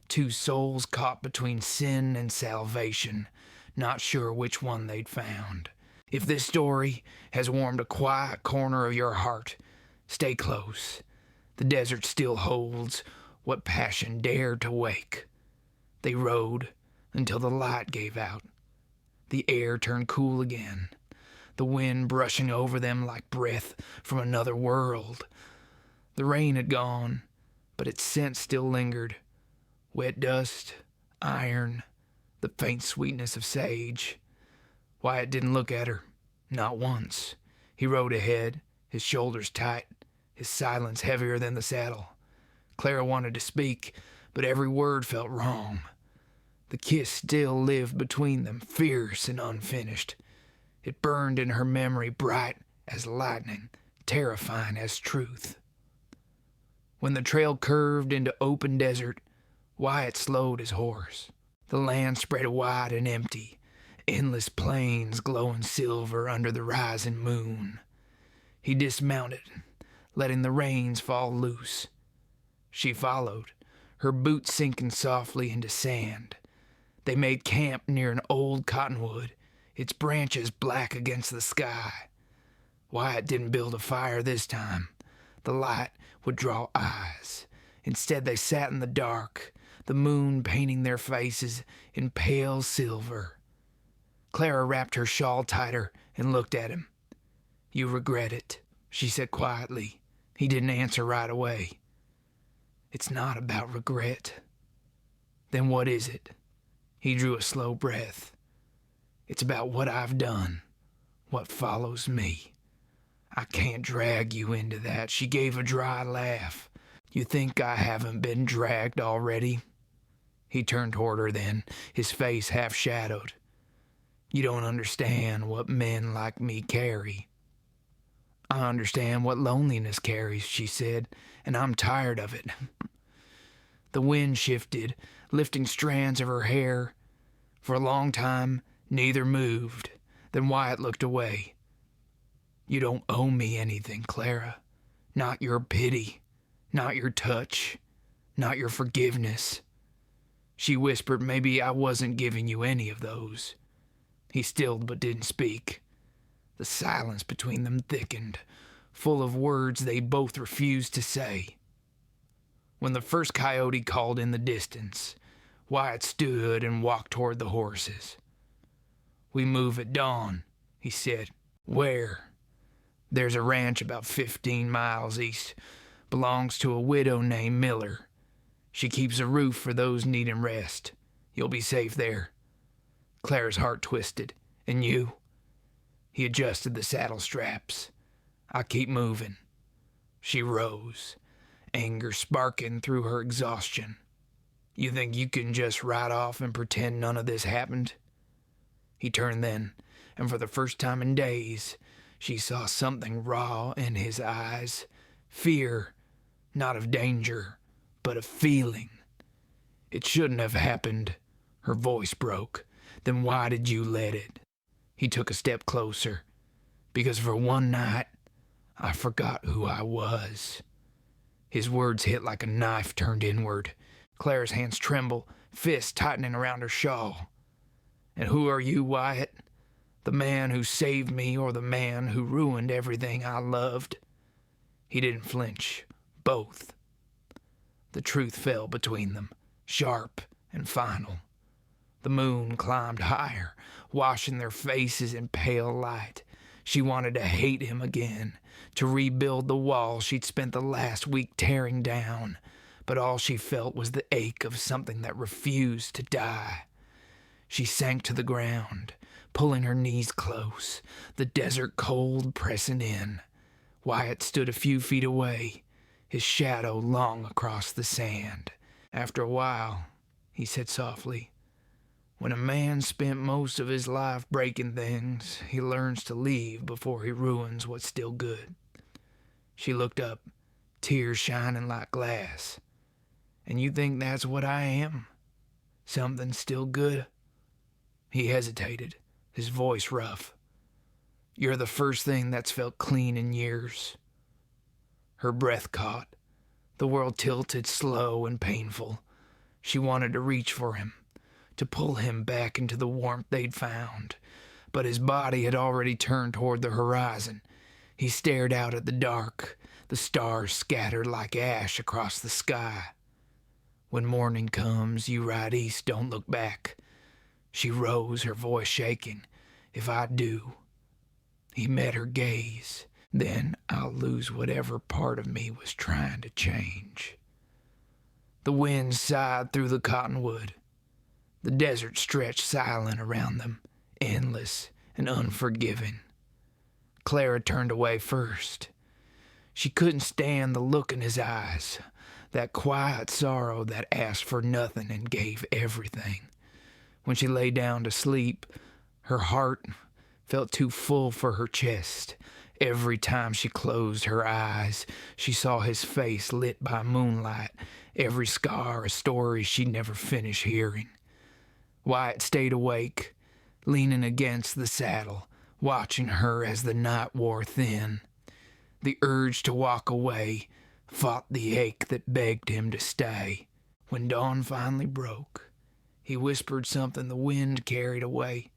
two souls caught between sin and salvation, not sure which one they'd found. If this story has warmed a quiet corner of your heart, stay close. The desert still holds what passion dared to wake. They rode until the light gave out. The air turned cool again, the wind brushing over them like breath from another world. The rain had gone, but its scent still lingered. Wet dust, iron, the faint sweetness of sage. Wyatt didn't look at her, not once. He rode ahead, his shoulders tight, his silence heavier than the saddle. Clara wanted to speak, but every word felt wrong. The kiss still lived between them, fierce and unfinished. It burned in her memory, bright as lightning, terrifying as truth. When the trail curved into open desert, Wyatt slowed his horse. The land spread wide and empty, endless plains glowing silver under the rising moon. He dismounted, letting the reins fall loose. She followed, her boots sinking softly into sand. They made camp near an old cottonwood, its branches black against the sky. Wyatt didn't build a fire this time. The light would draw eyes. Instead, they sat in the dark, the moon painting their faces in pale silver. Clara wrapped her shawl tighter and looked at him. "You regret it," she said quietly. He didn't answer right away. "It's not about regret." "Then what is it?" He drew a slow breath. "It's about what I've done, what follows me. I can't drag you into that." She gave a dry laugh. "You think I haven't been dragged already?" He turned toward her then, his face half shadowed. "You don't understand what men like me carry." "I understand what loneliness carries," she said, "and I'm tired of it." The wind shifted, lifting strands of her hair. For a long time, neither moved. Then Wyatt looked away. "You don't owe me anything, Clara. Not your pity, not your touch, not your forgiveness. She whispered maybe I wasn't giving you any of those. He stilled but didn't speak. The silence between them thickened, full of words they both refused to say. When the first coyote called in the distance, Wyatt stood and walked toward the horses. "We move at dawn," he said. "Where?" "There's a ranch about 15 miles east. Belongs to a widow named Miller. She keeps a roof for those needing rest. You'll be safe there." Clara's heart twisted. "And you?" He adjusted the saddle straps. "I keep moving." She rose, anger sparking through her exhaustion. "You think you can just ride off and pretend none of this happened?" He turned then, and for the first time in days, she saw something raw in his eyes. Fear, not of danger, but of feeling. "It shouldn't have happened." Her voice broke. "Then why did you let it?" He took a step closer. "Because for one night, I forgot who I was." His words hit like a knife turned inward. Clara's hands trembled, fists tightening around her shawl. "And who are you, Wyatt? The man who saved me or the man who ruined everything I loved?" He didn't flinch. Both. The truth fell between them, sharp and final. The moon climbed higher, washing their faces in pale light. She wanted to hate him again, to rebuild the wall she'd spent the last week tearing down, but all she felt was the ache of something that refused to die. She sank to the ground, pulling her knees close, the desert cold pressing in. Wyatt stood a few feet away, his shadow long across the sand. "After a while," he said softly, "when a man's spent most of his life breaking things, he learns to leave before he ruins what's still good." She looked up, tears shining like glass. "And you think that's what I am? Something still good?" He hesitated, his voice rough. "You're the first thing that's felt clean in years." Her breath caught. The world tilted slow and painful. She wanted to reach for him, to pull him back into the warmth they'd found. But his body had already turned toward the horizon. He stared out at the dark, the stars scattered like ash across the sky. "When morning comes, you ride east, don't look back." She rose, her voice shaking. "If I do." He met her gaze. "Then I'll lose whatever part of me was trying to change." The wind sighed through the cottonwood. The desert stretched silent around them, endless and unforgiving. Clara turned away first. She couldn't stand the look in his eyes, that quiet sorrow that asked for nothing and gave everything. When she lay down to sleep, her heart felt too full for her chest. Every time she closed her eyes, she saw his face lit by moonlight, every scar a story she'd never finish hearing. Wyatt stayed awake, leaning against the saddle, watching her as the night wore thin. The urge to walk away fought the ache that begged him to stay. When dawn finally broke, he whispered something the wind carried away,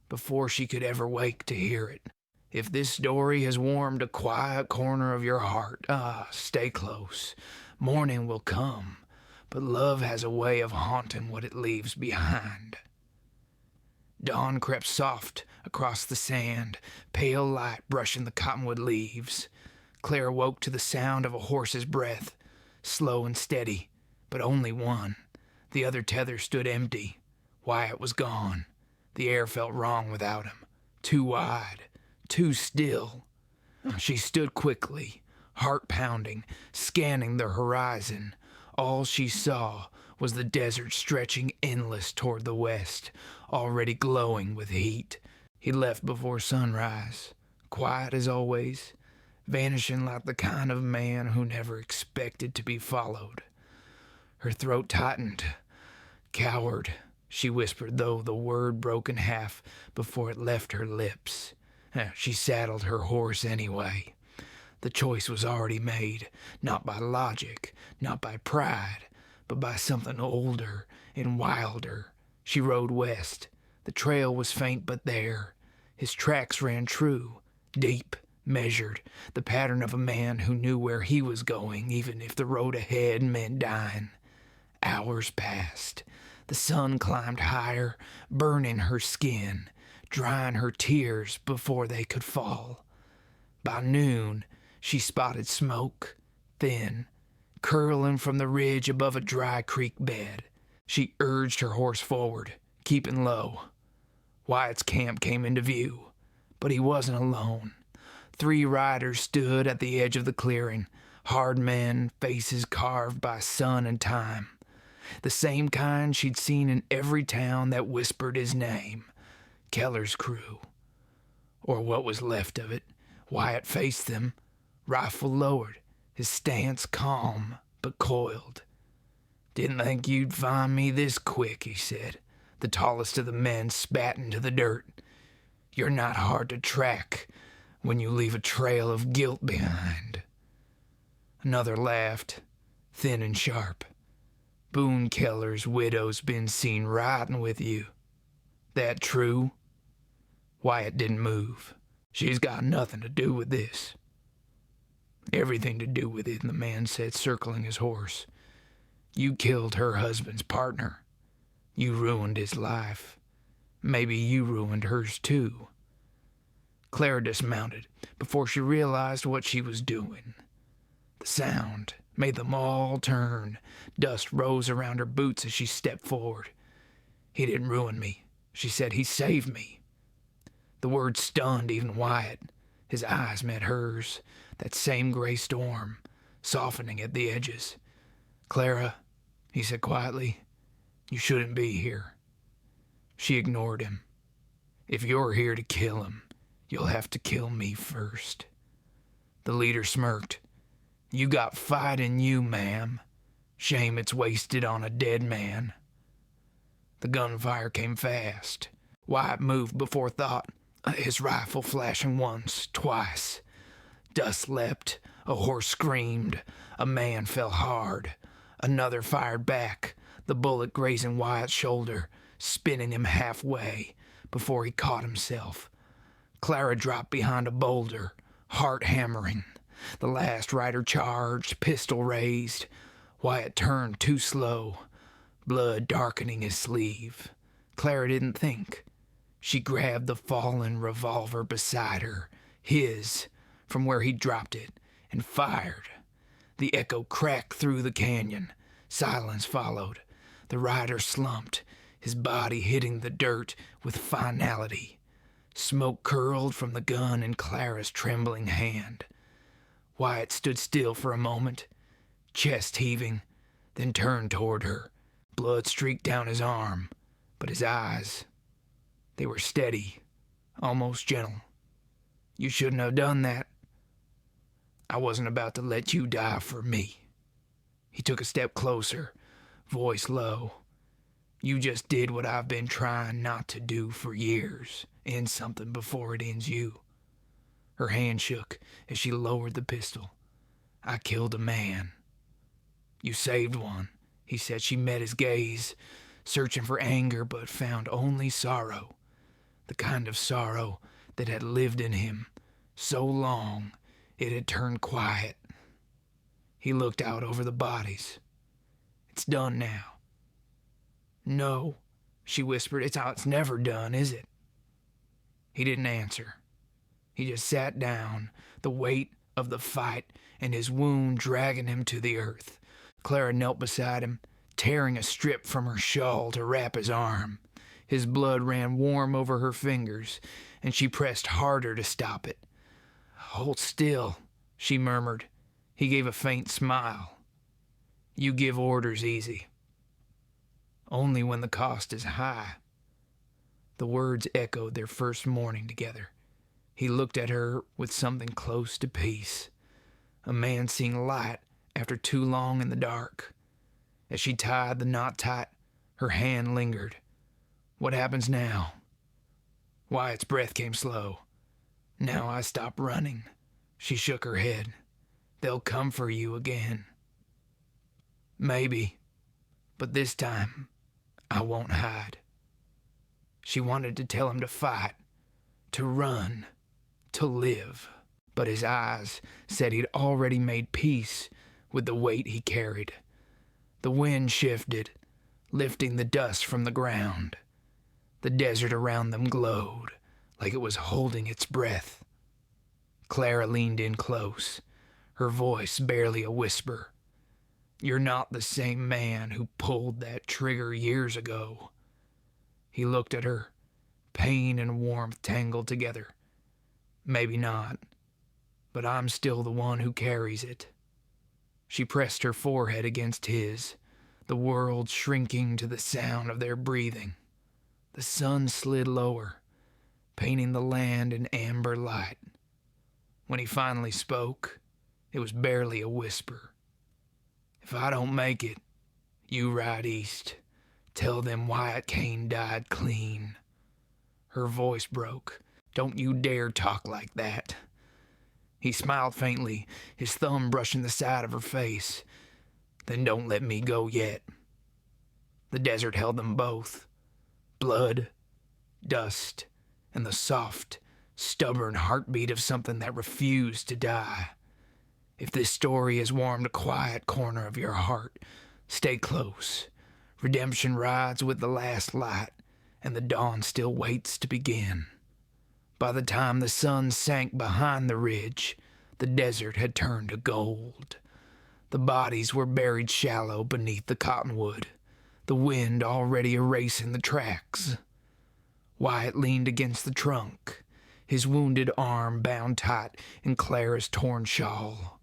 before she could ever wake to hear it. "If this story has warmed a quiet corner of your heart, stay close. Morning will come, but love has a way of haunting what it leaves behind." Dawn crept soft across the sand, pale light brushing the cottonwood leaves. Clara woke to the sound of a horse's breath, slow and steady, but only one. The other tether stood empty. Wyatt was gone. The air felt wrong without him, too wide, too still. She stood quickly, heart pounding, scanning the horizon. All she saw was the desert stretching endless toward the west, already glowing with heat. He left before sunrise, quiet as always, vanishing like the kind of man who never expected to be followed. Her throat tightened. "Coward," she whispered, though the word broke in half before it left her lips. She saddled her horse anyway. The choice was already made, not by logic, not by pride, but by something older and wilder. She rode west. The trail was faint but there. His tracks ran true, deep, measured, the pattern of a man who knew where he was going, even if the road ahead meant dying. Hours passed. The sun climbed higher, burning her skin, drying her tears before they could fall. By noon, she spotted smoke, thin, curling from the ridge above a dry creek bed. She urged her horse forward, keeping low. Wyatt's camp came into view, but he wasn't alone. 3 riders stood at the edge of the clearing, hard men, faces carved by sun and time. The same kind she'd seen in every town that whispered his name. Keller's crew. Or what was left of it. Wyatt faced them, rifle lowered, his stance calm but coiled. "Didn't think you'd find me this quick," he said. The tallest of the men spat into the dirt. "You're not hard to track when you leave a trail of guilt behind." Another laughed, thin and sharp. "Boone Keller's widow's been seen riding with you. That true?" Wyatt didn't move. "She's got nothing to do with this." "Everything to do with it," the man said, circling his horse. "You killed her husband's partner. You ruined his life. Maybe you ruined hers too." Clara dismounted before she realized what she was doing. The sound made them all turn. Dust rose around her boots as she stepped forward. "He didn't ruin me," she said. "He saved me." The words stunned even Wyatt. His eyes met hers, that same gray storm, softening at the edges. "Clara," he said quietly, "you shouldn't be here." She ignored him. "If you're here to kill him, you'll have to kill me first." The leader smirked. "You got fight in you, ma'am. Shame it's wasted on a dead man." The gunfire came fast. Wyatt moved before thought, his rifle flashing once, twice. Dust leapt, a horse screamed, a man fell hard. Another fired back, the bullet grazing Wyatt's shoulder, spinning him halfway before he caught himself. Clara dropped behind a boulder, heart hammering. The last rider charged, pistol raised. Wyatt turned too slow, blood darkening his sleeve. Clara didn't think. She grabbed the fallen revolver beside her, his, from where he dropped it, and fired. The echo cracked through the canyon. Silence followed. The rider slumped, his body hitting the dirt with finality. Smoke curled from the gun in Clara's trembling hand. Wyatt stood still for a moment, chest heaving, then turned toward her. Blood streaked down his arm, but his eyes, they were steady, almost gentle. "You shouldn't have done that. I wasn't about to let you die for me." He took a step closer, voice low. "You just did what I've been trying not to do for years. End something before it ends you." Her hand shook as she lowered the pistol. "I killed a man." "You saved one," he said. She met his gaze, searching for anger but found only sorrow. The kind of sorrow that had lived in him so long it had turned quiet. He looked out over the bodies. "It's done now." "No," she whispered. It's never done, is it?" He didn't answer. He just sat down, the weight of the fight and his wound dragging him to the earth. Clara knelt beside him, tearing a strip from her shawl to wrap his arm. His blood ran warm over her fingers, and she pressed harder to stop it. "Hold still," she murmured. He gave a faint smile. "You give orders easy." "Only when the cost is high." The words echoed their first morning together. He looked at her with something close to peace. A man seeing light after too long in the dark. As she tied the knot tight, her hand lingered. "What happens now?" Wyatt's breath came slow. "Now I stop running." She shook her head. "They'll come for you again." "Maybe." But this time, I won't hide. She wanted to tell him to fight, to run, to live. But his eyes said he'd already made peace with the weight he carried. The wind shifted, lifting the dust from the ground. The desert around them glowed like it was holding its breath. Clara leaned in close, her voice barely a whisper. "You're not the same man who pulled that trigger years ago." He looked at her, pain and warmth tangled together. "Maybe not, but I'm still the one who carries it." She pressed her forehead against his, the world shrinking to the sound of their breathing. The sun slid lower, painting the land in amber light. When he finally spoke, it was barely a whisper. "If I don't make it, you ride east. Tell them Wyatt Cain died clean." Her voice broke. "Don't you dare talk like that." He smiled faintly, his thumb brushing the side of her face. "Then don't let me go yet." The desert held them both. Blood, dust, and the soft, stubborn heartbeat of something that refused to die. If this story has warmed a quiet corner of your heart, stay close. Redemption rides with the last light, and the dawn still waits to begin. By the time the sun sank behind the ridge, the desert had turned to gold. The bodies were buried shallow beneath the cottonwood, the wind already erasing the tracks. Wyatt leaned against the trunk, his wounded arm bound tight in Clara's torn shawl.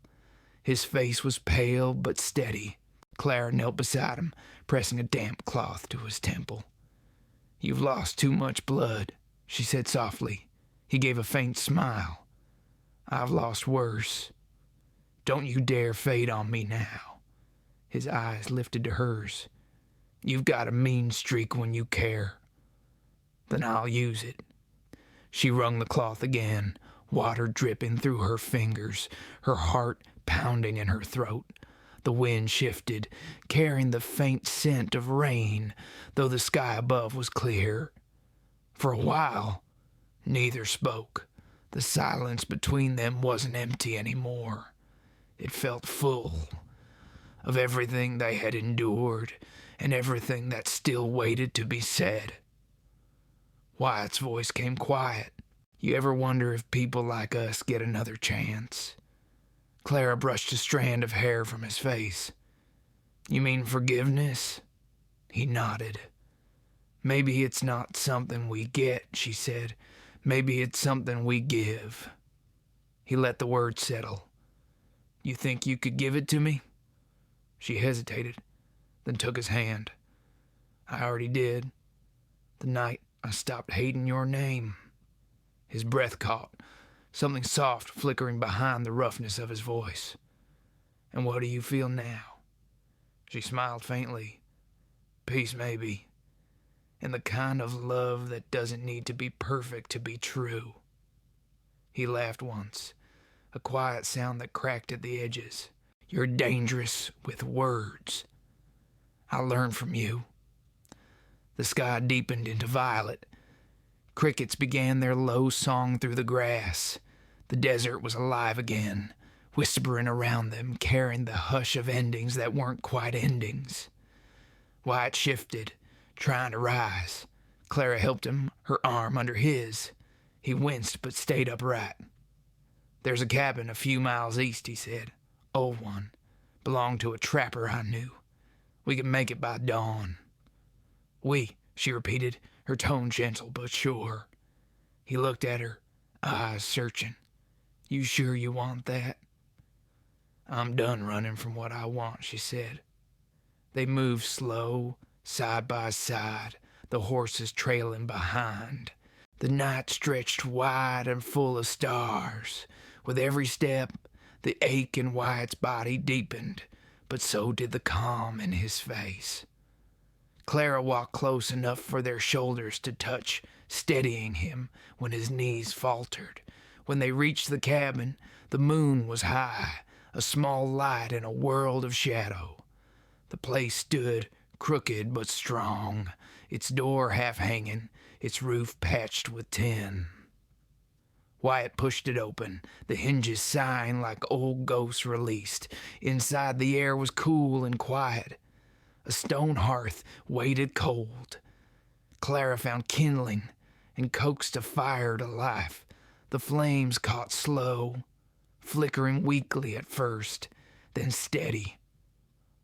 His face was pale but steady. Clara knelt beside him, pressing a damp cloth to his temple. "You've lost too much blood," she said softly. He gave a faint smile. "I've lost worse. Don't you dare fade on me now." His eyes lifted to hers. "You've got a mean streak when you care. Then I'll use it." She wrung the cloth again, water dripping through her fingers, her heart pounding in her throat. The wind shifted, carrying the faint scent of rain, though the sky above was clear. For a while, neither spoke. The silence between them wasn't empty anymore. It felt full of everything they had endured and everything that still waited to be said. Wyatt's voice came quiet. "You ever wonder if people like us get another chance?" Clara brushed a strand of hair from his face. "You mean forgiveness?" He nodded. "Maybe it's not something we get," she said. "Maybe it's something we give." He let the words settle. "You think you could give it to me?" She hesitated, then took his hand. "I already did. The night I stopped hating your name." His breath caught, something soft flickering behind the roughness of his voice. "And what do you feel now?" She smiled faintly. "Peace, maybe. And the kind of love that doesn't need to be perfect to be true." He laughed once, a quiet sound that cracked at the edges. "You're dangerous with words. I learn from you." The sky deepened into violet. Crickets began their low song through the grass. The desert was alive again, whispering around them, carrying the hush of endings that weren't quite endings. Wyatt shifted, trying to rise. Clara helped him, her arm under his. He winced but stayed upright. "There's a cabin a few miles east," he said. "Old one. Belonged to a trapper I knew. We can make it by dawn." "We," she repeated, her tone gentle but sure. He looked at her, eyes searching. "You sure you want that?" "I'm done running from what I want," she said. They moved slow, side by side, the horses trailing behind. The night stretched wide and full of stars. With every step, the ache in Wyatt's body deepened, but so did the calm in his face. Clara walked close enough for their shoulders to touch, steadying him when his knees faltered. When they reached the cabin, the moon was high, a small light in a world of shadow. The place stood crooked but strong, its door half hanging, its roof patched with tin. Wyatt pushed it open, the hinges sighing like old ghosts released. Inside the air was cool and quiet. A stone hearth waited cold. Clara found kindling and coaxed a fire to life. The flames caught slow, flickering weakly at first, then steady.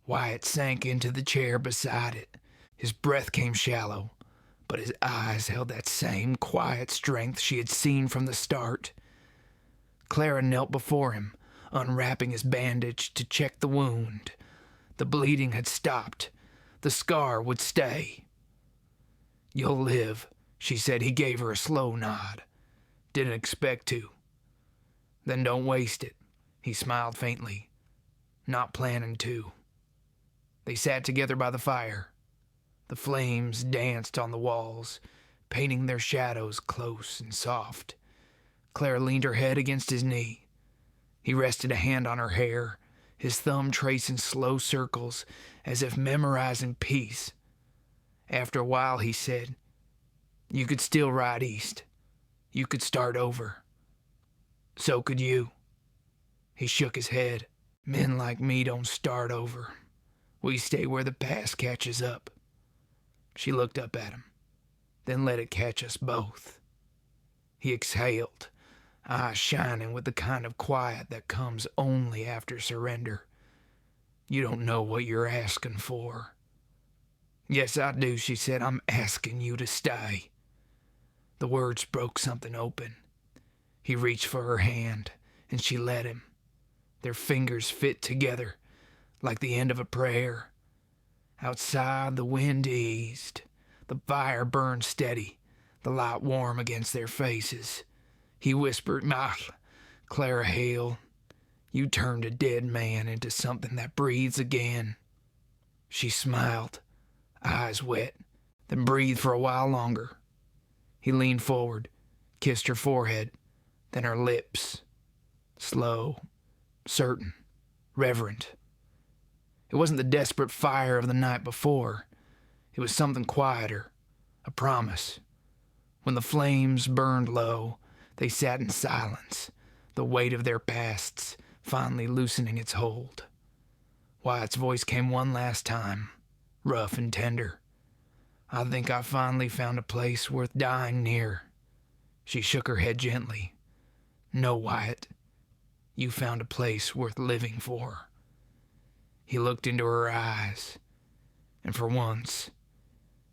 Wyatt sank into the chair beside it. His breath came shallow, but his eyes held that same quiet strength she had seen from the start. Clara knelt before him, unwrapping his bandage to check the wound. The bleeding had stopped. The scar would stay. "You'll live," she said. He gave her a slow nod. "Didn't expect to." "Then don't waste it." He smiled faintly. "Not planning to." They sat together by the fire. The flames danced on the walls, painting their shadows close and soft. Clara leaned her head against his knee. He rested a hand on her hair, his thumb tracing slow circles as if memorizing peace. After a while, he said, "You could still ride east. You could start over. So could you." He shook his head. "Men like me don't start over. We stay where the past catches up." She looked up at him, then let it catch us both. He exhaled, eyes shining with the kind of quiet that comes only after surrender. "You don't know what you're asking for." "Yes, I do," she said. "I'm asking you to stay." The words broke something open. He reached for her hand, and she let him. Their fingers fit together like the end of a prayer. Outside, the wind eased. The fire burned steady, the light warm against their faces. He whispered, Clara Hale, you turned a dead man into something that breathes again." She smiled, eyes wet, then breathed for a while longer. He leaned forward, kissed her forehead, then her lips. Slow, certain, reverent. It wasn't the desperate fire of the night before. It was something quieter, a promise. When the flames burned low, they sat in silence, the weight of their pasts finally loosening its hold. Wyatt's voice came one last time, rough and tender. "I think I finally found a place worth dying near." She shook her head gently. "No, Wyatt. You found a place worth living for." He looked into her eyes, and for once,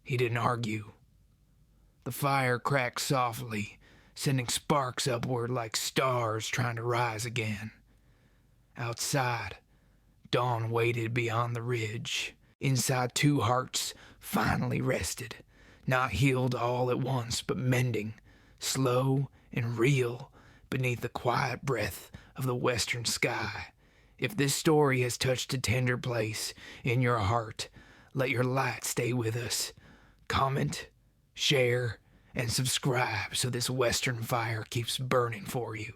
he didn't argue. The fire cracked softly, sending sparks upward like stars trying to rise again. Outside, dawn waited beyond the ridge. Inside, two hearts finally rested, not healed all at once, but mending, slow and real, beneath the quiet breath of the western sky. If this story has touched a tender place in your heart, let your light stay with us. Comment, share, and subscribe so this western fire keeps burning for you.